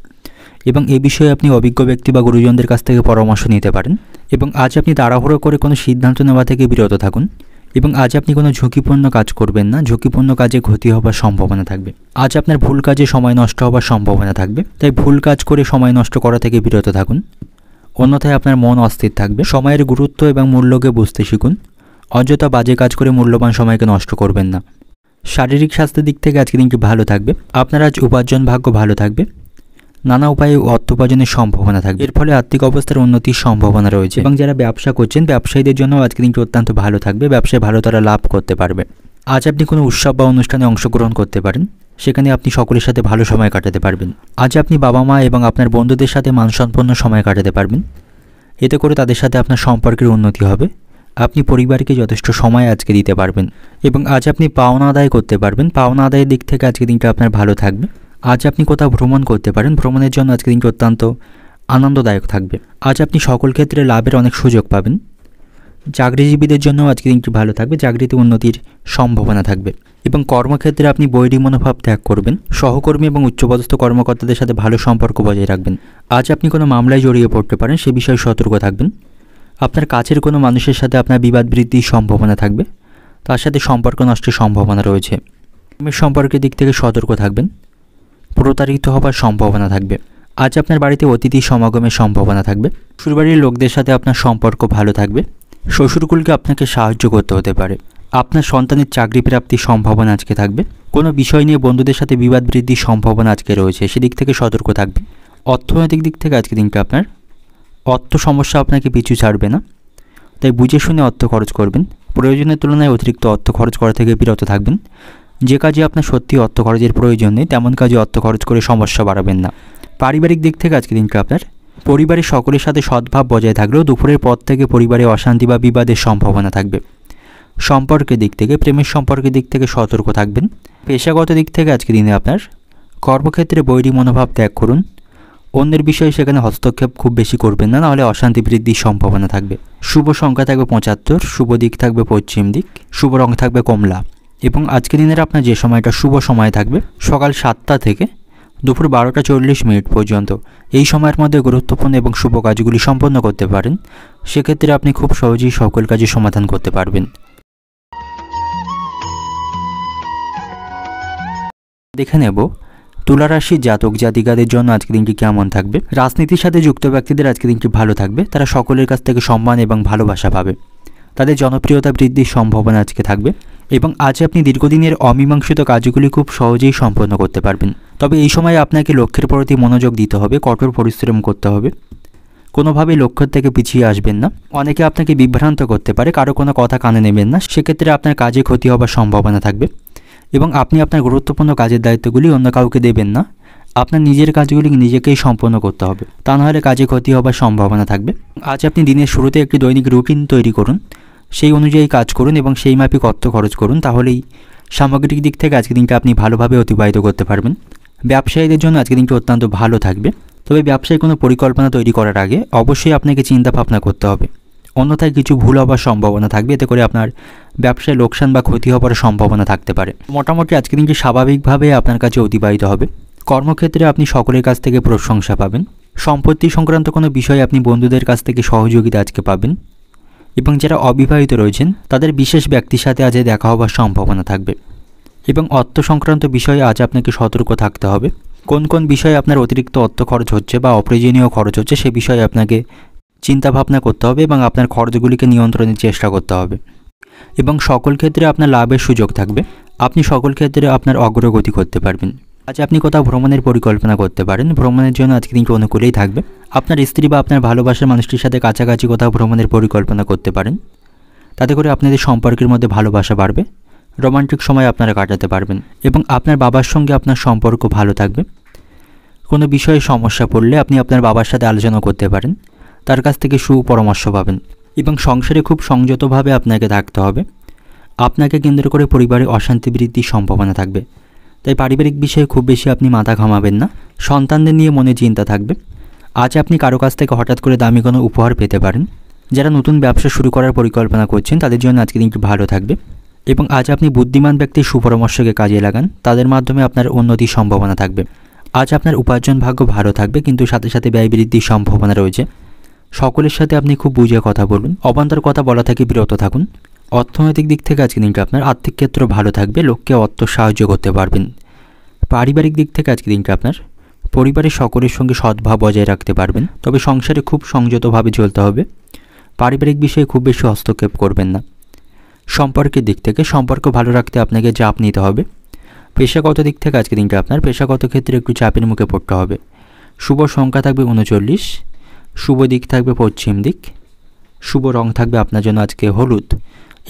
এবং এই বিষয়ে আপনি অভিজ্ঞ ব্যক্তি বা গুরুজনদের কাছ থেকে পরামর্শ নিতে পারেন। এবং আজ আপনি তাড়াহুড়ো করে কোনো সিদ্ধান্ত নেওয়া থেকে বিরত থাকুন। এবং আজ আপনি কোনো ঝুঁকিপূর্ণ কাজ করবেন না, ঝুঁকিপূর্ণ কাজে ক্ষতি হবার সম্ভাবনা থাকবে। আজ আপনার ভুল কাজে সময় নষ্ট হবার সম্ভাবনা থাকবে, তাই ভুল কাজ করে সময় নষ্ট করা থেকে বিরত থাকুন, অন্যথায় আপনার মন অস্থির থাকবে। সময়ের গুরুত্ব এবং মূল্যকে বুঝতে শিখুন, অযথা বাজে কাজ করে মূল্যবান সময়কে নষ্ট করবেন না। শারীরিক স্বাস্থ্যের দিক থেকে আজকে দিনটি ভালো থাকবে। আপনার আজ উপার্জন ভাগ্য ভালো থাকবে, নানা উপায়ে অর্থ উপার্জনের সম্ভাবনা থাকবে, এর ফলে আর্থিক অবস্থার উন্নতির সম্ভাবনা রয়েছে। এবং যারা ব্যবসা করছেন ব্যবসায়ীদের জন্য আজকে দিনটি অত্যন্ত ভালো থাকবে, ব্যবসায় ভালো তারা লাভ করতে পারবে। আজ আপনি কোনো উৎসব বা অনুষ্ঠানে অংশগ্রহণ করতে পারেন, সেখানে আপনি সকলের সাথে ভালো সময় কাটাতে পারবেন। আজ আপনি বাবা মা এবং আপনার বন্ধুদের সাথে মানসম্পন্ন সময় কাটাতে পারবেন, এতে করে তাদের সাথে আপনার সম্পর্কের উন্নতি হবে। আপনি পরিবারকে যথেষ্ট সময় আজকে দিতে পারবেন। এবং আজ আপনি পাওনা আদায় করতে পারবেন, পাওনা আদায়ের দিক থেকে আজকে দিনটা আপনার ভালো থাকবে। আজ আপনি কোথাও ভ্রমণ করতে পারেন, ভ্রমণের জন্য আজকে দিনটি অত্যন্ত আনন্দদায়ক থাকবে। আজ আপনি সকল ক্ষেত্রে লাভের অনেক সুযোগ পাবেন। চাকরিজীবীদের জন্য আজকে দিনটি ভালো থাকবে, চাকরিতে উন্নতির সম্ভাবনা থাকবে। এবং কর্মক্ষেত্রে আপনি বৈরী মনোভাব ত্যাগ করবেন, সহকর্মী এবং উচ্চপদস্থ কর্মকর্তাদের সাথে ভালো সম্পর্ক বজায় রাখবেন। আজ আপনি কোনো মামলায় জড়িয়ে পড়তে পারেন, সে বিষয়ে সতর্ক থাকবেন। আপনার কাছের কোনো মানুষের সাথে আপনার বিবাদ বৃদ্ধির সম্ভাবনা থাকবে, তার সাথে সম্পর্ক নষ্টের সম্ভাবনা রয়েছে। সম্পর্কের দিক থেকে সতর্ক থাকবেন, প্রতারিত হবার সম্ভাবনা থাকবে। আজ আপনার বাড়িতে অতিথি সমাগমের সম্ভাবনা থাকবে। শ্বশুরবাড়ির লোকদের সাথে আপনার সম্পর্ক ভালো থাকবে, শ্বশুরকুলকে আপনাকে সাহায্য করতে হতে পারে। আপনার সন্তানের চাকরি প্রাপ্তির সম্ভাবনা আজকে থাকবে। কোনো বিষয় নিয়ে বন্ধুদের সাথে বিবাদ বৃদ্ধির সম্ভাবনা আজকে রয়েছে, সেদিক থেকে সতর্ক থাকবে। অর্থনৈতিক দিক থেকে আজকে দিনটা আপনার অর্থ সমস্যা আপনাকে পিছু ছাড়বে না, তাই বুঝে শুনে অর্থ খরচ করবেন। প্রয়োজনের তুলনায় অতিরিক্ত অর্থ খরচ করা থেকে বিরত থাকবেন। যে কাজে আপনার সত্যি অর্থ খরচের প্রয়োজন নেই তেমন কাজে অর্থ খরচ করে সমস্যা বাড়াবেন না। পারিবারিক দিক থেকে আজকে দিনটা আপনার পরিবারের সকলের সাথে সদ্ভাব বজায় থাকলেও দুপুরের পর থেকে পরিবারে অশান্তি বা বিবাদের সম্ভাবনা থাকবে। সম্পর্কের দিক থেকে, প্রেমের সম্পর্কের দিক থেকে সতর্ক থাকবেন। পেশাগত দিক থেকে আজকে দিনে আপনার কর্মক্ষেত্রে বৈরী মনোভাব ত্যাগ করুন। অন্যের বিষয়ে সেখানে হস্তক্ষেপ খুব বেশি করবেন না, নাহলে অশান্তি বৃদ্ধির সম্ভাবনা থাকবে। শুভ সংখ্যা থাকবে 75, শুভ দিক থাকবে পশ্চিম দিক, শুভ রং থাকবে কমলা। এবং আজকের দিনের আপনার যে সময়টা শুভ সময় থাকবে সকাল 7টা থেকে দুপুর 12টা 40 মিনিট পর্যন্ত। এই সময়ের মধ্যে গুরুত্বপূর্ণ এবং শুভ কাজগুলি সম্পন্ন করতে পারেন। সেক্ষেত্রে আপনি খুব সহজেই সকল কাজের সমাধান করতে পারবেন। দেখে নেব তুলা রাশির জাতক জাতিকাদের জন্য আজকের দিনটি কেমন থাকবে। রাজনীতির সাথে যুক্ত ব্যক্তিদের আজকের দিনটি ভালো থাকবে। তারা সকলের কাছ থেকে সম্মান এবং ভালোবাসা পাবে। তাদের জনপ্রিয়তা বৃদ্ধির সম্ভাবনা আজকে থাকবে এবং আজ আপনি দীর্ঘদিনের অমীমাংসিত কাজগুলি খুব সহজেই সম্পন্ন করতে পারবেন। তবে এই সময় আপনাকে লক্ষ্যের প্রতি মনোযোগ দিতে হবে, কঠোর পরিশ্রম করতে হবে। কোনোভাবে লক্ষ্যের থেকে পিছিয়ে আসবেন না। অনেকে আপনাকে বিভ্রান্ত করতে পারে, কারো কোনো কথা কানে নেবেন না। সেক্ষেত্রে আপনার কাজে ক্ষতি হওয়ার সম্ভাবনা থাকবে এবং আপনি আপনার গুরুত্বপূর্ণ কাজের দায়িত্বগুলি অন্য কাউকে দেবেন না। আপনার নিজের কাজগুলি নিজেকেই সম্পন্ন করতে হবে, তা নাহলে কাজে ক্ষতি হওয়ার সম্ভাবনা থাকবে। আজ আপনি দিনের শুরুতে একটি দৈনিক রুটিন তৈরি করুন, সেই অনুযায়ী কাজ করুন এবং সেই মাফিক অর্থ খরচ করুন। তাহলেই সামগ্রিক দিক থেকে আজকের দিনটা আপনি ভালোভাবে অতিবাহিত করতে পারবেন। ব্যবসায়ীদের জন্য আজকের দিনটা অত্যন্ত ভালো থাকবে। তবে ব্যবসায় কোনো পরিকল্পনা তৈরি করার আগে অবশ্যই আপনাকে চিন্তা ভাবনা করতে হবে, অন্যথায় কিছু ভুল হওয়ার সম্ভাবনা থাকবে। এতে করে আপনার ব্যবসায় লোকসান বা ক্ষতি হওয়ার সম্ভাবনা থাকতে পারে। মোটামুটি আজকের দিনটি স্বাভাবিকভাবে আপনার কাছে অতিবাহিত হবে। কর্মক্ষেত্রে আপনি সকলের কাছ থেকে প্রশংসা পাবেন। সম্পত্তি সংক্রান্ত কোনো বিষয়ে আপনি বন্ধুদের কাছ থেকে সহযোগিতা আজকে পাবেন এবং যারা অবিবাহিত রয়েছেন তাদের বিশেষ ব্যক্তির সাথে আজ দেখা হওয়ার সম্ভাবনা থাকবে। এবং অর্থ সংক্রান্ত বিষয়ে আজ আপনাকে সতর্ক থাকতে হবে। কোন কোন বিষয়ে আপনার অতিরিক্ত অর্থ খরচ হচ্ছে বা অপ্রয়োজনীয় খরচ হচ্ছে সে বিষয়ে আপনাকে চিন্তা ভাবনা করতে হবে এবং আপনার খরচগুলিকে নিয়ন্ত্রণের চেষ্টা করতে হবে। এবং সকল ক্ষেত্রে আপনার লাভের সুযোগ থাকবে। আপনি সকল ক্ষেত্রে আপনার অগ্রগতি করতে পারবেন। আজ আপনি কোথাও ভ্রমণের পরিকল্পনা করতে পারেন। ভ্রমণের জন্য আজকে দিনটি অনুকূলেই থাকবে। আপনার স্ত্রী বা আপনার ভালোবাসার মানুষটির সাথে কাছাকাছি কোথাও ভ্রমণের পরিকল্পনা করতে পারেন। তাতে করে আপনাদের সম্পর্কের মধ্যে ভালোবাসা বাড়বে, রোমান্টিক সময় আপনারা কাটাতে পারবেন এবং আপনার বাবার সঙ্গে আপনার সম্পর্ক ভালো থাকবে। কোনো বিষয়ে সমস্যা পড়লে আপনি আপনার বাবার সাথে আলোচনা করতে পারেন, তার কাছ থেকে সুপরামর্শ পাবেন। এবং সংসারে খুব সংযতভাবে আপনাকে থাকতে হবে। আপনাকে কেন্দ্র করে পরিবারে অশান্তি বৃদ্ধির সম্ভাবনা থাকবে, তাই পারিবারিক বিষয়ে খুব বেশি আপনি মাথা ঘামাবেন না। সন্তানদের নিয়ে মনে চিন্তা থাকবে। আজ আপনি কারো কাছ থেকে হঠাৎ করে দামি কোনো উপহার পেতে পারেন। যারা নতুন ব্যবসা শুরু করার পরিকল্পনা করছেন তাদের জন্য আজকে দিনটি ভালো থাকবে এবং আজ আপনি বুদ্ধিমান ব্যক্তির সুপরামর্শকে কাজে লাগান, তাদের মাধ্যমে আপনার উন্নতির সম্ভাবনা থাকবে। আজ আপনার উপার্জন ভাগ্য ভালো থাকবে, কিন্তু সাথে সাথে ব্যয় বৃদ্ধির সম্ভাবনা রয়েছে। সকলের সাথে আপনি খুব বুঝে কথা বলুন, অবান্তর কথা বলা থেকে বিরত থাকুন। অর্থনৈতিক দিক থেকে আজকে দিনটা আপনার আর্থিক ক্ষেত্র ভালো থাকবে, লোককে অর্থ সাহায্য করতে পারবেন। পারিবারিক দিক থেকে আজকে দিনটা আপনার পরিবারের সকলের সঙ্গে সদ্ভাব বজায় রাখতে পারবেন। তবে সংসারে খুব সংযতভাবে চলতে হবে। পারিবারিক বিষয়ে খুব বেশি হস্তক্ষেপ করবেন না। সম্পর্কের দিক থেকে সম্পর্ক ভালো রাখতে আপনাকে চাপ নিতে হবে। পেশাগত দিক থেকে আজকে দিনটা আপনার পেশাগত ক্ষেত্রে একটু চাপের মুখে পড়তে হবে। শুভ সংখ্যা থাকবে 39, শুভ দিক থাকবে পশ্চিম দিক, শুভ রং থাকবে আপনার জন্য আজকে হলুদ।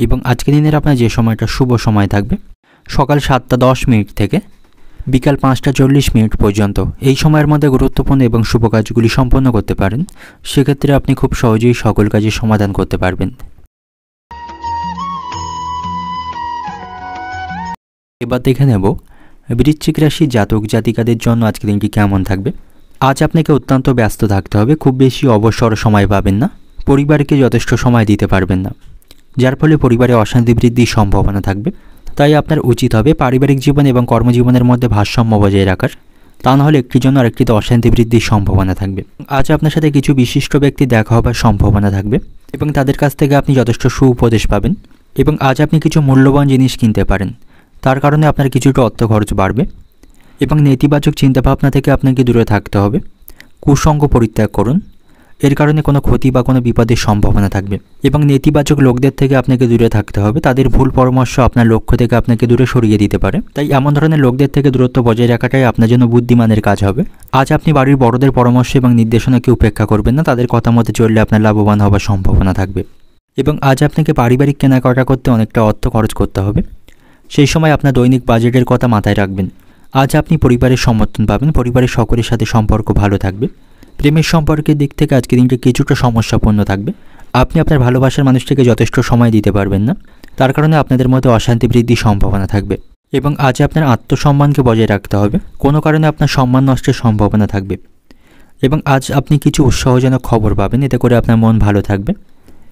এবং আজকে দিনের আপনার যে সময়টা শুভ সময় থাকবে সকাল 7টা 10 মিনিট থেকে বিকাল 5টা 40 মিনিট পর্যন্ত। এই সময়ের মধ্যে গুরুত্বপূর্ণ এবং শুভ কাজগুলি সম্পন্ন করতে পারেন। সেক্ষেত্রে আপনি খুব সহজেই সকল কাজের সমাধান করতে পারবেন। এবার দেখে নেব বৃশ্চিক রাশির জাতক জাতিকাদের জন্য আজকে দিনটি কেমন থাকবে। আজ আপনাকে অত্যন্ত ব্যস্ত থাকতে হবে, খুব বেশি অবসর সময় পাবেন না, পরিবারকে যথেষ্ট সময় দিতে পারবেন না, যার ফলে পরিবারে অশান্তি বৃদ্ধির সম্ভাবনা থাকবে। তাই আপনার উচিত হবে পারিবারিক জীবন এবং কর্মজীবনের মধ্যে ভারসাম্য বজায় রাখার, তা নাহলে একটির জন্য আরেকটিতে অশান্তি বৃদ্ধির সম্ভাবনা থাকবে। আজ আপনার সাথে কিছু বিশিষ্ট ব্যক্তি দেখা হবার সম্ভাবনা থাকবে এবং তাদের কাছ থেকে আপনি যথেষ্ট সুউপদেশ পাবেন। এবং আজ আপনি কিছু মূল্যবান জিনিস কিনতে পারেন, তার কারণে আপনার কিছুটা অর্থ খরচ বাড়বে। এবং নেতিবাচক চিন্তাভাবনা থেকে আপনাকে দূরে থাকতে হবে। কুসঙ্গ পরিত্যাগ করুন এর কারণে কোনো ক্ষতি বা কোনো বিপদের সম্ভাবনা থাকবে। এবং নেতিবাচক লোকদের থেকে আপনাকে দূরে থাকতে হবে। তাদের ভুল পরামর্শ আপনার লক্ষ্য থেকে আপনাকে দূরে সরিয়ে দিতে পারে। তাই এমন ধরনের লোকদের থেকে দূরত্ব বজায় রাখাটাই আপনার জন্য বুদ্ধিমানের কাজ হবে। আজ আপনি বাড়ির বড়দের পরামর্শ এবং নির্দেশনাকে উপেক্ষা করবেন না। তাদের কথা মতো চললে আপনার লাভবান হওয়ার সম্ভাবনা থাকবে। এবং আজ আপনাকে পারিবারিক কেনাকাটা করতে অনেকটা অর্থ খরচ করতে হবে। সেই সময় আপনার দৈনিক বাজেটের কথা মাথায় রাখবেন। আজ আপনি পরিবারের সমর্থন পাবেন। পরিবারের সকলের সাথে সম্পর্ক ভালো থাকবে। প্রেমের সম্পর্কের দিক থেকে আজকের দিনটা কিছুটা সমস্যাপূর্ণ থাকবে। আপনি আপনার ভালোবাসার মানুষটিকে যথেষ্ট সময় দিতে পারবেন না। তার কারণে আপনাদের মধ্যে অশান্তি বৃদ্ধির সম্ভাবনা থাকবে। এবং আজ আপনার আত্মসম্মানকে বজায় রাখতে হবে। কোনো কারণে আপনার সম্মান নষ্টের সম্ভাবনা থাকবে। এবং আজ আপনি কিছু উৎসাহজনক খবর পাবেন, এতে করে আপনার মন ভালো থাকবে।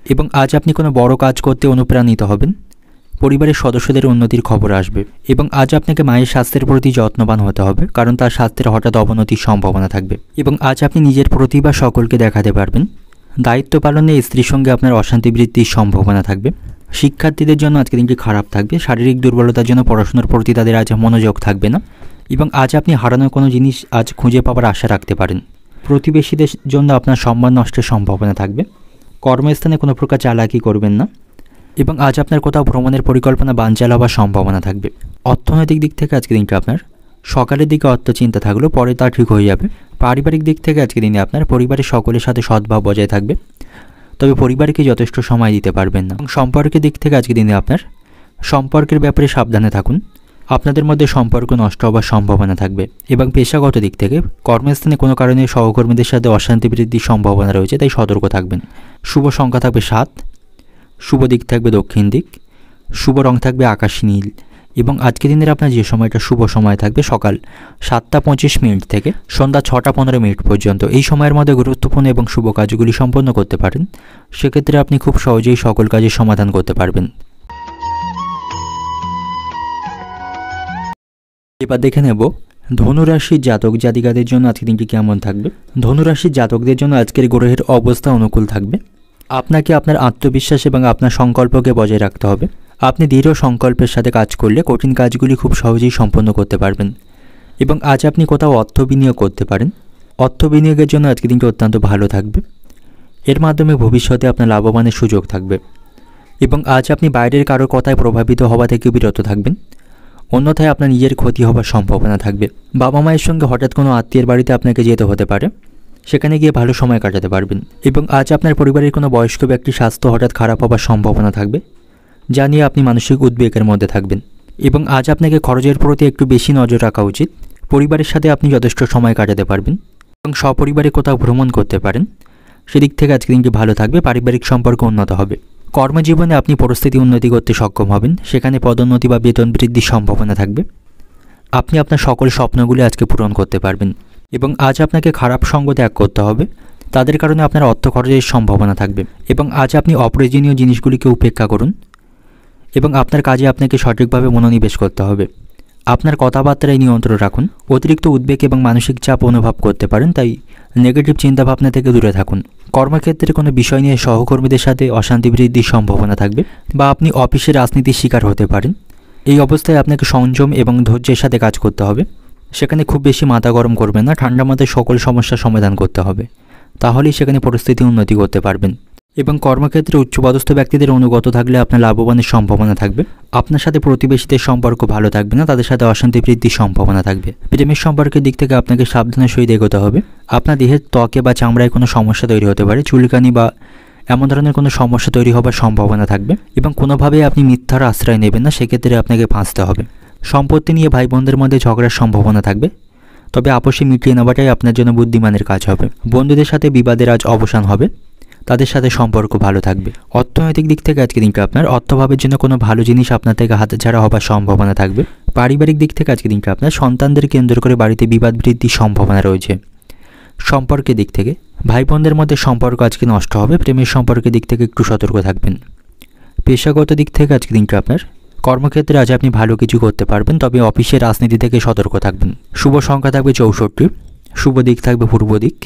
এবং আজ আপনি কোনো বড় কাজ করতে অনুপ্রাণিত হবেন। পরিবারের সদস্যদের উন্নতির খবর আসবে। এবং আজ আপনাকে মায়ের স্বাস্থ্যের প্রতি যত্নবান হতে হবে, কারণ তার স্বাস্থ্যের হঠাৎ অবনতির সম্ভাবনা থাকবে। এবং আজ আপনি নিজের প্রতিভা সকলকে দেখাতে পারবেন। দায়িত্ব পালনে স্ত্রীর সঙ্গে আপনার অশান্তি বৃদ্ধির সম্ভাবনা থাকবে। শিক্ষার্থীদের জন্য আজকের দিনটি খারাপ থাকবে। শারীরিক দুর্বলতার জন্য পড়াশোনার প্রতি তাদের আজ মনোযোগ থাকবে না। এবং আজ আপনি হারানো কোনো জিনিস আজ খুঁজে পাওয়ার আশা রাখতে পারেন। প্রতিবেশীদের জন্য আপনার সম্মান নষ্টের সম্ভাবনা থাকবে। কর্মস্থানে কোনো প্রকার চালাকি করবেন না। এবং আজ আপনার কোথাও ভ্রমণের পরিকল্পনা বানচাল হওয়ার সম্ভাবনা থাকবে। অর্থনৈতিক দিক থেকে আজকের দিনটা আপনার সকালের দিকে অর্থ চিন্তা থাকলেও পরে তা ঠিক হয়ে যাবে। পারিবারিক দিক থেকে আজকের দিনে আপনার পরিবারের সকলের সাথে সদ্ভাব বজায় থাকবে, তবে পরিবারকে যথেষ্ট সময় দিতে পারবেন না। এবং সম্পর্কের দিক থেকে আজকের দিনে আপনার সম্পর্কের ব্যাপারে সাবধানে থাকুন। আপনাদের মধ্যে সম্পর্ক নষ্ট হওয়ার সম্ভাবনা থাকবে। এবং পেশাগত দিক থেকে কর্মস্থানে কোনো কারণে সহকর্মীদের সাথে অশান্তি বৃদ্ধির সম্ভাবনা রয়েছে, তাই সতর্ক থাকবেন। শুভ সংখ্যা থাকবে 7, শুভ দিক থাকবে দক্ষিণ দিক, শুভ রং থাকবে আকাশী নীল। এবং আজকের দিনের আপনার যে সময়টা শুভ সময় থাকবে সকাল 7:25 থেকে সন্ধ্যা 6:15 পর্যন্ত। এই সময়ের মধ্যে গুরুত্বপূর্ণ এবং শুভ কাজগুলি সম্পন্ন করতে পারেন। সেক্ষেত্রে আপনি খুব সহজেই সকল কাজের সমাধান করতে পারবেন। এবার দেখে নেব ধনুরাশির জাতক জাতিকাদের জন্য আজকের দিনটি কেমন থাকবে। ধনুরাশির জাতকদের জন্য আজকের গ্রহের অবস্থা অনুকূল থাকবে। আপনাকে আপনার আত্মবিশ্বাস এবং আপনার সংকল্পকে বজায় রাখতে হবে। আপনি দৃঢ় সংকল্পের সাথে কাজ করলে কঠিন কাজগুলি খুব সহজেই সম্পন্ন করতে পারবেন। এবং আজ আপনি কোথাও অর্থ বিনিয়োগ করতে পারেন। অর্থ বিনিয়োগের জন্য আজকের দিনটি অত্যন্ত ভালো থাকবে। এর মাধ্যমে ভবিষ্যতে আপনার লাভবানের সুযোগ থাকবে। এবং আজ আপনি বাইরের কারোর কথায় প্রভাবিত হওয়া থেকে বিরত থাকবেন, অন্যথায় আপনার নিজের ক্ষতি হওয়ার সম্ভাবনা থাকবে। বাবা মায়ের সঙ্গে হঠাৎ কোনো আত্মীয়ের বাড়িতে আপনাকে যেতে হতে পারে, সেখানে গিয়ে ভালো সময় কাটাতে পারবেন। এবং আজ আপনার পরিবারের কোনো বয়স্ক ব্যক্তির স্বাস্থ্য হঠাৎ খারাপ হওয়ার সম্ভাবনা থাকবে, যা নিয়ে আপনি মানসিক উদ্বেগের মধ্যে থাকবেন। এবং আজ আপনাকে খরচের প্রতি একটু বেশি নজর রাখা উচিত। পরিবারের সাথে আপনি যথেষ্ট সময় কাটাতে পারবেন এবং সপরিবারে কোথাও ভ্রমণ করতে পারেন। সেদিক থেকে আজকের দিনটি ভালো থাকবে। পারিবারিক সম্পর্ক উন্নত হবে। কর্মজীবনে আপনি পরিস্থিতি উন্নতি করতে সক্ষম হবেন। সেখানে পদোন্নতি বা বেতন বৃদ্ধির সম্ভাবনা থাকবে। আপনি আপনার সকল স্বপ্নগুলি আজকে পূরণ করতে পারবেন। এবং আজ আপনাকে খারাপ সঙ্গ ত্যাগ করতে হবে, তাদের কারণে আপনার অর্থ খরচের সম্ভাবনা থাকবে। এবং আজ আপনি অপ্রয়োজনীয় জিনিসগুলিকে উপেক্ষা করুন এবং আপনার কাজে আপনাকে সঠিকভাবে মনোনিবেশ করতে হবে। আপনার কথাবার্তায় নিয়ন্ত্রণ রাখুন। অতিরিক্ত উদ্বেগ এবং মানসিক চাপ অনুভব করতে পারেন, তাই নেগেটিভ চিন্তাভাবনা থেকে দূরে থাকুন। কর্মক্ষেত্রে কোনো বিষয় নিয়ে সহকর্মীদের সাথে অশান্তি বৃদ্ধির সম্ভাবনা থাকবে বা আপনি অফিসে রাজনীতির শিকার হতে পারেন। এই অবস্থায় আপনাকে সংযম এবং ধৈর্যের সাথে কাজ করতে হবে। সেখানে খুব বেশি মাথা গরম করবেন না, ঠান্ডা মাথায় সকল সমস্যার সমাধান করতে হবে, তাহলেই সেখানে পরিস্থিতি উন্নতি করতে পারবেন। এবং কর্মক্ষেত্রে উচ্চপদস্থ ব্যক্তিদের অনুগত থাকলে আপনার লাভবানের সম্ভাবনা থাকবে। আপনার সাথে প্রতিবেশীদের সম্পর্ক ভালো থাকবে না, তাদের সাথে অশান্তি বৃদ্ধির সম্ভাবনা থাকবে। প্রেমের সম্পর্কের দিক থেকে আপনাকে সাবধানের সহিত এগোতে হবে। আপনার দেহের ত্বকে বা চামড়ায় কোনো সমস্যা তৈরি হতে পারে, চুলকানি বা এমন ধরনের কোনো সমস্যা তৈরি হবার সম্ভাবনা থাকবে। এবং কোনোভাবেই আপনি মিথ্যার আশ্রয় নেবেন না, সেক্ষেত্রে আপনাকে ফাঁসতে হবে। সম্পত্তি নিয়ে ভাই বোনদের মধ্যে ঝগড়ার সম্ভাবনা থাকবে, তবে আপসে মিটিয়ে নেওয়াটাই আপনার জন্য বুদ্ধিমানের কাজ হবে। বন্ধুদের সাথে বিবাদের আজ অবসান হবে, তাদের সাথে সম্পর্ক ভালো থাকবে। অর্থনৈতিক দিক থেকে আজকে দিনটা আপনার অর্থভাবের জন্য কোনো ভালো জিনিস আপনার থেকে হাতছাড়া হবার সম্ভাবনা থাকবে। পারিবারিক দিক থেকে আজকে দিনটা আপনার সন্তানদের কেন্দ্র করে বাড়িতে বিবাদ বৃদ্ধির সম্ভাবনা রয়েছে। সম্পর্কের দিক থেকে ভাই বোনদের মধ্যে সম্পর্ক আজকে নষ্ট হবে। প্রেমের সম্পর্কের দিক থেকে একটু সতর্ক থাকবেন। পেশাগত দিক থেকে আজকে দিনটা আপনার কর্মক্ষেত্রে আজ আপনি ভালো কিছু করতে পারবেন, তবে অফিসের রাজনীতি থেকে সতর্ক থাকবেন। শুভ সংখ্যা থাকবে 64, শুভ দিক থাকবে পূর্ব দিক,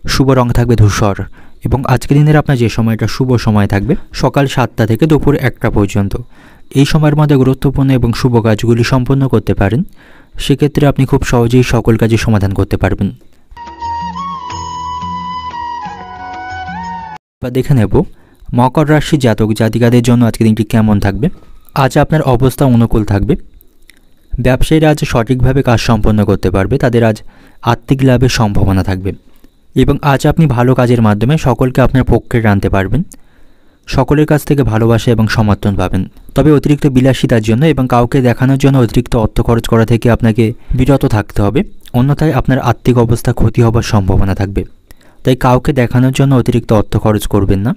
শুভ রং থাকবে ধূসর। এবং আজকের দিনের আপনার যে সময়টা শুভ সময় থাকবে সকাল 7টা থেকে দুপুর 1টা পর্যন্ত। এই সময়ের মধ্যে গুরুত্বপূর্ণ এবং শুভ কাজগুলি সম্পন্ন করতে পারেন। সেক্ষেত্রে আপনি খুব সহজেই সকল কাজের সমাধান করতে পারবেন। বা দেখে নেব মকর রাশি জাতক জাতিকাদের জন্য আজকে দিনটি কেমন থাকবে। আজ আপনার অবস্থা অনুকূল থাকবে। ব্যবসায়ীরা আজ সঠিকভাবে কাজ সম্পন্ন করতে পারবে। তাদের আজ আর্থিক লাভের সম্ভাবনা থাকবে এবং আজ আপনি ভালো কাজের মাধ্যমে সকলকে আপনার পক্ষে আনতে পারবেন। সকলের কাছ থেকে ভালোবাসা এবং সমর্থন পাবেন। তবে অতিরিক্ত বিলাসিতার জন্য এবং কাউকে দেখানোর জন্য অতিরিক্ত অর্থ খরচ করা থেকে আপনাকে বিরত থাকতে হবে, অন্যথায় আপনার আর্থিক অবস্থা ক্ষতি হবার সম্ভাবনা থাকবে। তাই কাউকে দেখানোর জন্য অতিরিক্ত অর্থ খরচ করবেন না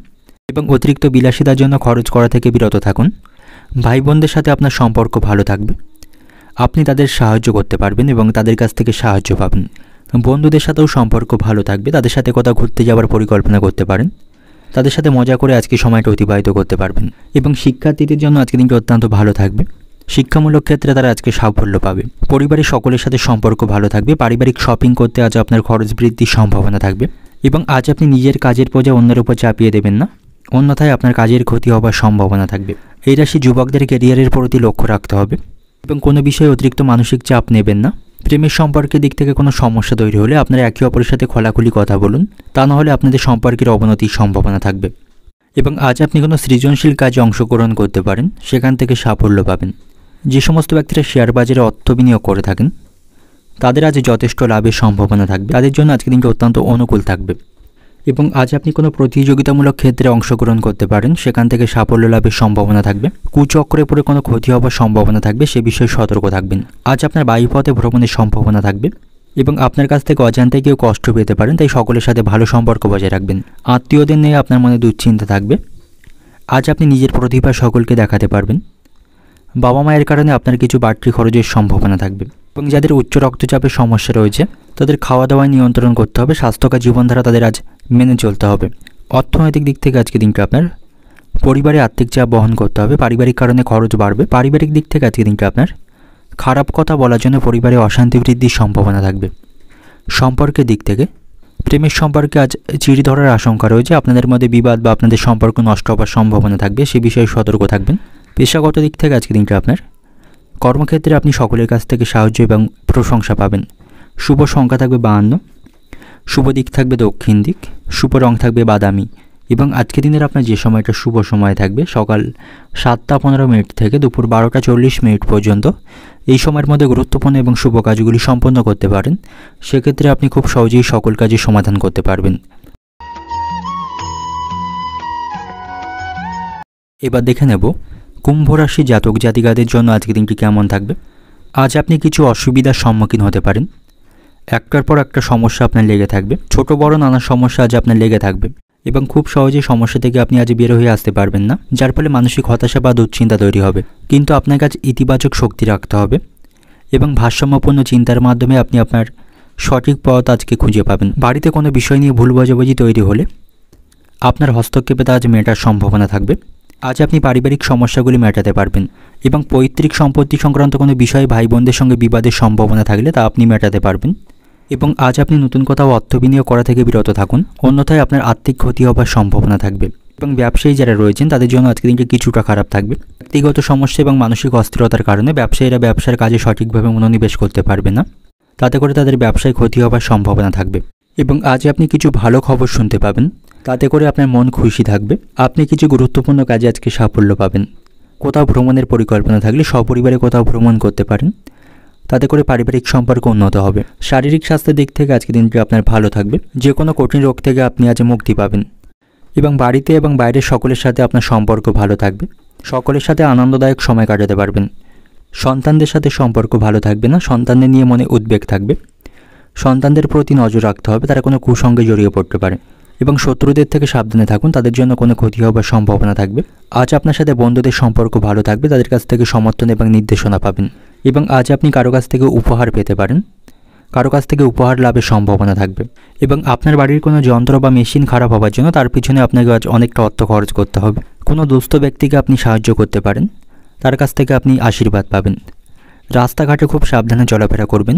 এবং অতিরিক্ত বিলাসিতার জন্য খরচ করা থেকে বিরত থাকুন। ভাই বোনদের সাথে আপনার সম্পর্ক ভালো থাকবে। আপনি তাদের সাহায্য করতে পারবেন এবং তাদের কাছ থেকে সাহায্য পাবেন। বন্ধুদের সাথেও সম্পর্ক ভালো থাকবে। তাদের সাথে কোথাও ঘুরতে যাওয়ার পরিকল্পনা করতে পারেন। তাদের সাথে মজা করে আজকে সময়টা অতিবাহিত করতে পারবেন এবং শিক্ষার্থীদের জন্য আজকে দিনটি অত্যন্ত ভালো থাকবে। শিক্ষামূলক ক্ষেত্রে তারা আজকে সাফল্য পাবে। পরিবারের সকলের সাথে সম্পর্ক ভালো থাকবে। পারিবারিক শপিং করতে আজ আপনার খরচ বৃদ্ধির সম্ভাবনা থাকবে এবং আজ আপনি নিজের কাজের বোঝা অন্যের উপর চাপিয়ে দেবেন না, অন্যথায় আপনার কাজের ক্ষতি হবার সম্ভাবনা থাকবে। এই রাশি যুবকদের ক্যারিয়ারের প্রতি লক্ষ্য রাখতে হবে এবং কোনো বিষয়ে অতিরিক্ত মানসিক চাপ নেবেন না। প্রেমের সম্পর্কের দিক থেকে কোনো সমস্যা তৈরি হলে আপনারা একে অপরের সাথে খোলাখুলি কথা বলুন, তা না হলে আপনাদের সম্পর্কের অবনতির সম্ভাবনা থাকবে এবং আজ আপনি কোনো সৃজনশীল কাজে অংশগ্রহণ করতে পারেন, সেখান থেকে সাফল্য পাবেন। যে সমস্ত ব্যক্তিরা শেয়ার বাজারে অর্থ বিনিয়োগ করে থাকেন তাদের আজ যথেষ্ট লাভের সম্ভাবনা থাকবে। তাদের জন্য আজকে দিনটি অত্যন্ত অনুকূল থাকবে এবং আজ আপনি কোনো প্রতিযোগিতামূলক ক্ষেত্রে অংশগ্রহণ করতে পারেন, সেখান থেকে সাফল্য লাভের সম্ভাবনা থাকবে। কুচক্রে পড়ে কোনো ক্ষতি হওয়ার সম্ভাবনা থাকবে, সে বিষয়ে সতর্ক থাকবেন। আজ আপনার বায়ুপথে ভ্রমণের সম্ভাবনা থাকবে এবং আপনার কাছ থেকে অজান্তে কেউ কষ্ট পেতে পারেন, তাই সকলের সাথে ভালো সম্পর্ক বজায় রাখবেন। আত্মীয়দের নিয়ে আপনার মনে দুশ্চিন্তা থাকবে। আজ আপনি নিজের প্রতিভা সকলকে দেখাতে পারবেন। বাবা মায়ের কারণে আপনার কিছু বাড়তি খরচের সম্ভাবনা থাকবে এবং যাদের উচ্চ রক্তচাপের সমস্যা রয়েছে তাদের খাওয়া দাওয়ায় নিয়ন্ত্রণ করতে হবে। স্বাস্থ্যকর জীবনধারা তাদের আজ মেনে চলতে হবে। অর্থনৈতিক দিক থেকে আজকে দিনটা আপনার পরিবারে আর্থিক চাপ বহন করতে হবে। পারিবারিক কারণে খরচ বাড়বে। পারিবারিক দিক থেকে আজকে দিনটা আপনার খারাপ কথা বলার জন্য পরিবারে অশান্তি বৃদ্ধির সম্ভাবনা থাকবে। সম্পর্কের দিক থেকে প্রেমের সম্পর্কে আজ চিড়ি ধরার আশঙ্কা রয়েছে। আপনাদের মধ্যে বিবাদ বা আপনাদের সম্পর্ক নষ্ট হওয়ার সম্ভাবনা থাকবে, সে বিষয়ে সতর্ক থাকবেন। পেশাগত দিক থেকে আজকে দিনটা আপনার কর্মক্ষেত্রে আপনি সকলের কাছ থেকে সাহায্য এবং প্রশংসা পাবেন। শুভ সংখ্যা থাকবে 52, শুভ দিক থাকবে দক্ষিণ দিক, শুভ রং থাকবে বাদামি এবং আজকের দিনের আপনার যে সময়টা শুভ সময় থাকবে সকাল 7টা15 থেকে দুপুর 12টা40 পর্যন্ত। এই সময়ের মধ্যে গুরুত্বপূর্ণ এবং শুভ কাজগুলি সম্পন্ন করতে পারেন। সেক্ষেত্রে আপনি খুব সহজেই সকল কাজের সমাধান করতে পারবেন। এবার দেখে নেব কুম্ভ রাশি জাতক জাতিকাদের জন্য আজকের দিনটি কেমন থাকবে। আজ আপনি কিছু অসুবিধার সম্মুখীন হতে পারেন। একটার পর একটা সমস্যা আপনার লেগে থাকবে। ছোট বড় নানা সমস্যা আজ আপনার লেগে থাকবে এবং খুব সহজেই সমস্যা থেকে আপনি আজ বের হয়ে আসতে পারবেন না, যার ফলে মানসিক হতাশা বা দুশ্চিন্তা তৈরি হবে। কিন্তু আপনার কাছে ইতিবাচক শক্তি রাখতে হবে এবং ভারসাম্যপূর্ণ চিন্তার মাধ্যমে আপনি আপনার সঠিক পথ আজকে খুঁজে পাবেন। বাড়িতে কোনো বিষয় নিয়ে ভুল বোঝাবুঝি তৈরি হলে আপনার হস্তক্ষেপে তা আজ মেটার সম্ভাবনা থাকবে। আজ আপনি পারিবারিক সমস্যাগুলি মেটাতে পারবেন এবং পৈতৃক সম্পত্তি সংক্রান্ত কোনো বিষয়ে ভাই বোনদের সঙ্গে বিবাদের সম্ভাবনা থাকলে তা আপনি মেটাতে পারবেন এবং আজ আপনি নতুন কোথাও অর্থ বিনিয়োগ করা থেকে বিরত থাকুন, অন্যথায় আপনার আর্থিক ক্ষতি হবার সম্ভাবনা থাকবে। এবং ব্যবসায়ী যারা রয়েছেন তাদের জন্য আজকের দিনটি কিছুটা খারাপ থাকবে। ব্যক্তিগত সমস্যা এবং মানসিক অস্থিরতার কারণে ব্যবসায়ীরা ব্যবসার কাজে সঠিকভাবে মনোনিবেশ করতে পারবে না, তাতে করে তাদের ব্যবসায় ক্ষতি হবার সম্ভাবনা থাকবে। এবং আজ আপনি কিছু ভালো খবর শুনতে পাবেন, তাতে করে আপনার মন খুশি থাকবে। আপনি কিছু গুরুত্বপূর্ণ কাজে আজকে সাফল্য পাবেন। কোথাও ভ্রমণের পরিকল্পনা থাকলে সপরিবারে কোথাও ভ্রমণ করতে পারেন, তাতে করে পারিবারিক সম্পর্ক উন্নত হবে। শারীরিক স্বাস্থ্যের দিক থেকে আজকে দিনটি আপনার ভালো থাকবে। যে কোনো কঠিন রোগ থেকে আপনি আজ মুক্তি পাবেন এবং বাড়িতে এবং বাইরের সকলের সাথে আপনার সম্পর্ক ভালো থাকবে। সকলের সাথে আনন্দদায়ক সময় কাটাতে পারবেন। সন্তানদের সাথে সম্পর্ক ভালো থাকবে না, সন্তানদের নিয়ে মনে উদ্বেগ থাকবে। সন্তানদের প্রতি নজর রাখতে হবে, তারা কোনো কুসঙ্গে জড়িয়ে পড়তে পারে এবং শত্রুদের থেকে সাবধানে থাকুন, তাদের জন্য কোনো ক্ষতি হবার সম্ভাবনা থাকবে। আজ আপনার সাথে বন্ধুদের সম্পর্ক ভালো থাকবে, তাদের কাছ থেকে সমর্থন এবং নির্দেশনা পাবেন এবং আজ আপনি কারো কাছ থেকে উপহার পেতে পারেন, কারো কাছ থেকে উপহার লাভের সম্ভাবনা থাকবে এবং আপনার বাড়ির কোনো যন্ত্র বা মেশিন খারাপ হওয়ার জন্য তার পিছনে আপনাকে আজ অনেকটা অর্থ খরচ করতে হবে। কোনো দুস্থ ব্যক্তিকে আপনি সাহায্য করতে পারেন, তার কাছ থেকে আপনি আশীর্বাদ পাবেন। রাস্তাঘাটে খুব সাবধানে চলাফেরা করবেন,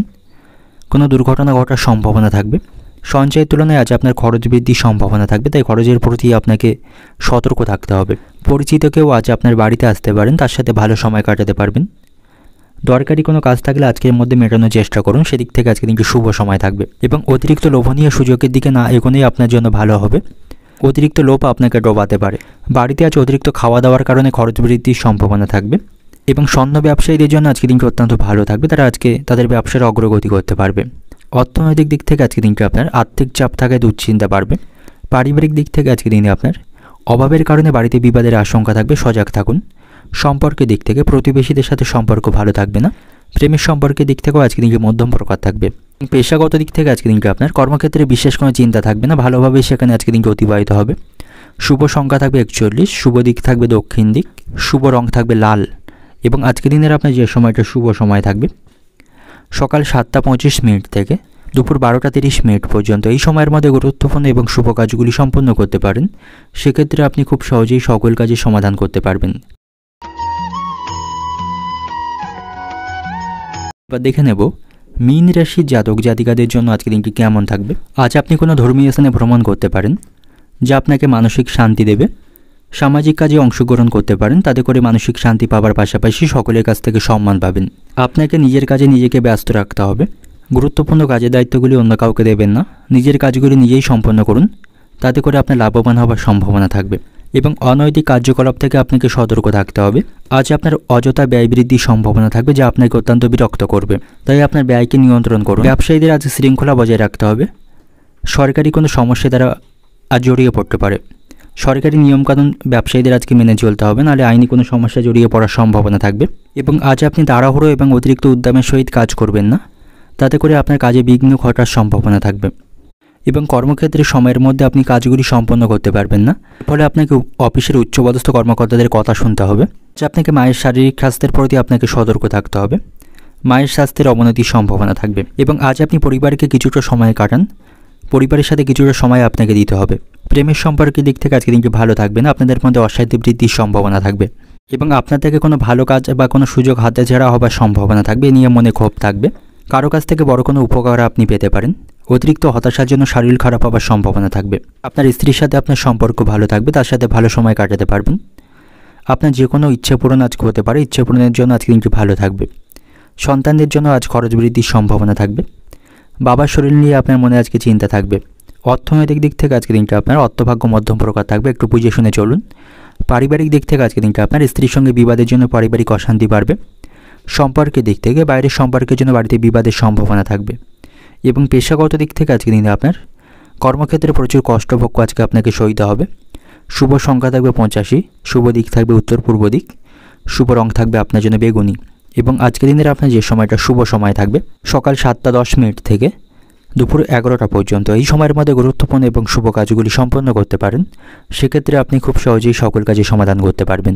কোনো দুর্ঘটনা ঘটার সম্ভাবনা থাকবে। সঞ্চয়ের তুলনায় আজ আপনার খরচ বৃদ্ধির সম্ভাবনা থাকবে, তাই খরচের প্রতি আপনাকে সতর্ক থাকতে হবে। পরিচিত কেউ আজ আপনার বাড়িতে আসতে পারেন, তার সাথে ভালো সময় কাটাতে পারবেন। দরকারি কোনো কাজ থাকলে আজকের মধ্যে মেটানোর চেষ্টা করুন, সেদিক থেকে আজকে দিনটি শুভ সময় থাকবে এবং অতিরিক্ত লোভনীয় সুযোগের দিকে না এগোনোই আপনার জন্য ভালো হবে। অতিরিক্ত লোভ আপনাকে ডোবাতে পারে। বাড়িতে আজ অতিরিক্ত খাওয়া দাওয়ার কারণে খরচ বৃদ্ধির সম্ভাবনা থাকবে এবং স্বর্ণ ব্যবসায়ীদের জন্য আজকের দিনটি অত্যন্ত ভালো থাকবে। তারা আজকে তাদের ব্যবসার অগ্রগতি করতে পারবে। অর্থনৈতিক দিক থেকে আজকের দিনটি আপনার আর্থিক চাপ থাকায় দুশ্চিন্তা বাড়বে। পারিবারিক দিক থেকে আজকের দিনে আপনার অভাবের কারণে বাড়িতে বিবাদের আশঙ্কা থাকবে, সজাগ থাকুন। সম্পর্কের দিক থেকে প্রতিবেশীদের সাথে সম্পর্ক ভালো থাকবে না। প্রেমের সম্পর্কের দিক থেকেও আজকের দিনটি মধ্যম প্রকার থাকবে। পেশাগত দিক থেকে আজকের দিনটি আপনার কর্মক্ষেত্রে বিশেষ কোনো চিন্তা থাকবে না, ভালোভাবে সেখানে আজকের দিনটি অতিবাহিত হবে। শুভ সংখ্যা থাকবে 41, শুভ দিক থাকবে দক্ষিণ দিক, শুভ রং থাকবে লাল এবং আজকের দিনের আপনার যে সময়টা শুভ সময় থাকবে সকাল 7টা 25 মিনিট থেকে দুপুর 12টা 30 মিনিট পর্যন্ত। এই সময়ের মধ্যে গুরুত্বপূর্ণ এবং শুভ কাজগুলি সম্পন্ন করতে পারেন। সেক্ষেত্রে আপনি খুব সহজেই সকল কাজের সমাধান করতে পারবেন। এবার দেখে নেব মীন রাশির জাতক জাতিকাদের জন্য আজকের দিনটি কেমন থাকবে। আজ আপনি কোনো ধর্মীয় স্থানে ভ্রমণ করতে পারেন, যা আপনাকে মানসিক শান্তি দেবে। সামাজিক কাজে অংশগ্রহণ করতে পারেন, তাতে করে মানসিক শান্তি পাওয়ার পাশাপাশি সকলের কাছ থেকে সম্মান পাবেন। আপনাকে নিজের কাজে নিজেকে ব্যস্ত রাখতে হবে। গুরুত্বপূর্ণ কাজের দায়িত্বগুলি অন্য কাউকে দেবেন না, নিজের কাজগুলি নিজেই সম্পন্ন করুন, তাতে করে আপনার লাভবান হওয়ার সম্ভাবনা থাকবে এবং অনৈতিক কার্যকলাপ থেকে আপনাকে সতর্ক থাকতে হবে। আজ আপনার অযথা ব্যয় বৃদ্ধির সম্ভাবনা থাকবে, যা আপনাকে অত্যন্ত বিরক্ত করবে, তাই আপনার ব্যয়কে নিয়ন্ত্রণ করুন। ব্যবসায়ীদের আজ শৃঙ্খলা বজায় রাখতে হবে। সরকারি কোনো সমস্যা দ্বারা আজ জড়িয়ে পড়তে পারে। সরকারি নিয়মকানুন ব্যবসায়ীদের আজকে মেনে চলতে হবে, নাহলে আইনি কোনো সমস্যা জড়িয়ে পড়ার সম্ভাবনা থাকবে এবং আজ আপনি তাড়াহুড়ো এবং অতিরিক্ত উদ্যমের সহিত কাজ করবেন না, তাতে করে আপনার কাজে বিঘ্ন ঘটার সম্ভাবনা থাকবে এবং কর্মক্ষেত্রে সময়ের মধ্যে আপনি কাজগুলি সম্পন্ন করতে পারবেন না। ফলে আপনাকে অফিসের উচ্চপদস্থ কর্মকর্তাদের কথা শুনতে হবে, যে আপনাকে মায়ের শারীরিক স্বাস্থ্যের প্রতি আপনাকে সতর্ক থাকতে হবে। মায়ের স্বাস্থ্যের অবনতির সম্ভাবনা থাকবে এবং আজ আপনি পরিবারকে কিছুটা সময় কাটান, পরিবারের সাথে কিছুটা সময় আপনাকে দিতে হবে। প্রেমের সম্পর্কের দিক থেকে আজকে দিনটি ভালো থাকবে না, আপনাদের মধ্যে অশান্তি বৃদ্ধির সম্ভাবনা থাকবে এবং আপনার থেকে কোনো ভালো কাজ বা কোনো সুযোগ হাতছাড়া হবার সম্ভাবনা থাকবে, এ নিয়ে মনে ক্ষোভ থাকবে। কারো কাছ থেকে বড় কোনো উপকার আপনি পেতে পারেন। অতিরিক্ত হতাশার জন্য শরীর খারাপ হওয়ার সম্ভাবনা থাকবে। আপনার স্ত্রীর সাথে আপনার সম্পর্ক ভালো থাকবে, তার সাথে ভালো সময় কাটাতে পারবেন। আপনার যে কোনো ইচ্ছে পূরণ আজকে হতে পারে, ইচ্ছে পূরণের জন্য আজকে দিনটি ভালো থাকবে। সন্তানদের জন্য আজ খরচ বৃদ্ধির সম্ভাবনা থাকবে। বাবার শরীর নিয়ে আপনার মনে আজকে চিন্তা থাকবে। অর্থনৈতিক দিক থেকে আজকে দিনটা আপনার অর্থভাগ্য মধ্যম প্রকার থাকবে, একটু বুঝে শুনে চলুন। পারিবারিক দিক থেকে আজকে দিনটা আপনার স্ত্রীর সঙ্গে বিবাদের জন্য পারিবারিক অশান্তি বাড়বে। সম্পর্কের দিক থেকে বাইরের সম্পর্কের জন্য বাড়িতে বিবাদের সম্ভাবনা থাকবে এবং পেশাগত দিক থেকে আজকে দিনে আপনার কর্মক্ষেত্রে প্রচুর কষ্টভোগ্য আজকে আপনাকে সইতে হবে। শুভ সংখ্যা থাকবে 85, শুভ দিক থাকবে উত্তর পূর্ব দিক, শুভ রং থাকবে আপনার জন্য বেগুনি এবং আজকের দিনের আপনার যে সময়টা শুভ সময় থাকবে সকাল 7টা 10 মিনিট থেকে দুপুর 11টা পর্যন্ত। এই সময়ের মধ্যে গুরুত্বপূর্ণ এবং শুভ কাজগুলি সম্পন্ন করতে পারেন। সেক্ষেত্রে আপনি খুব সহজেই সকল কাজে সমাধান করতে পারবেন।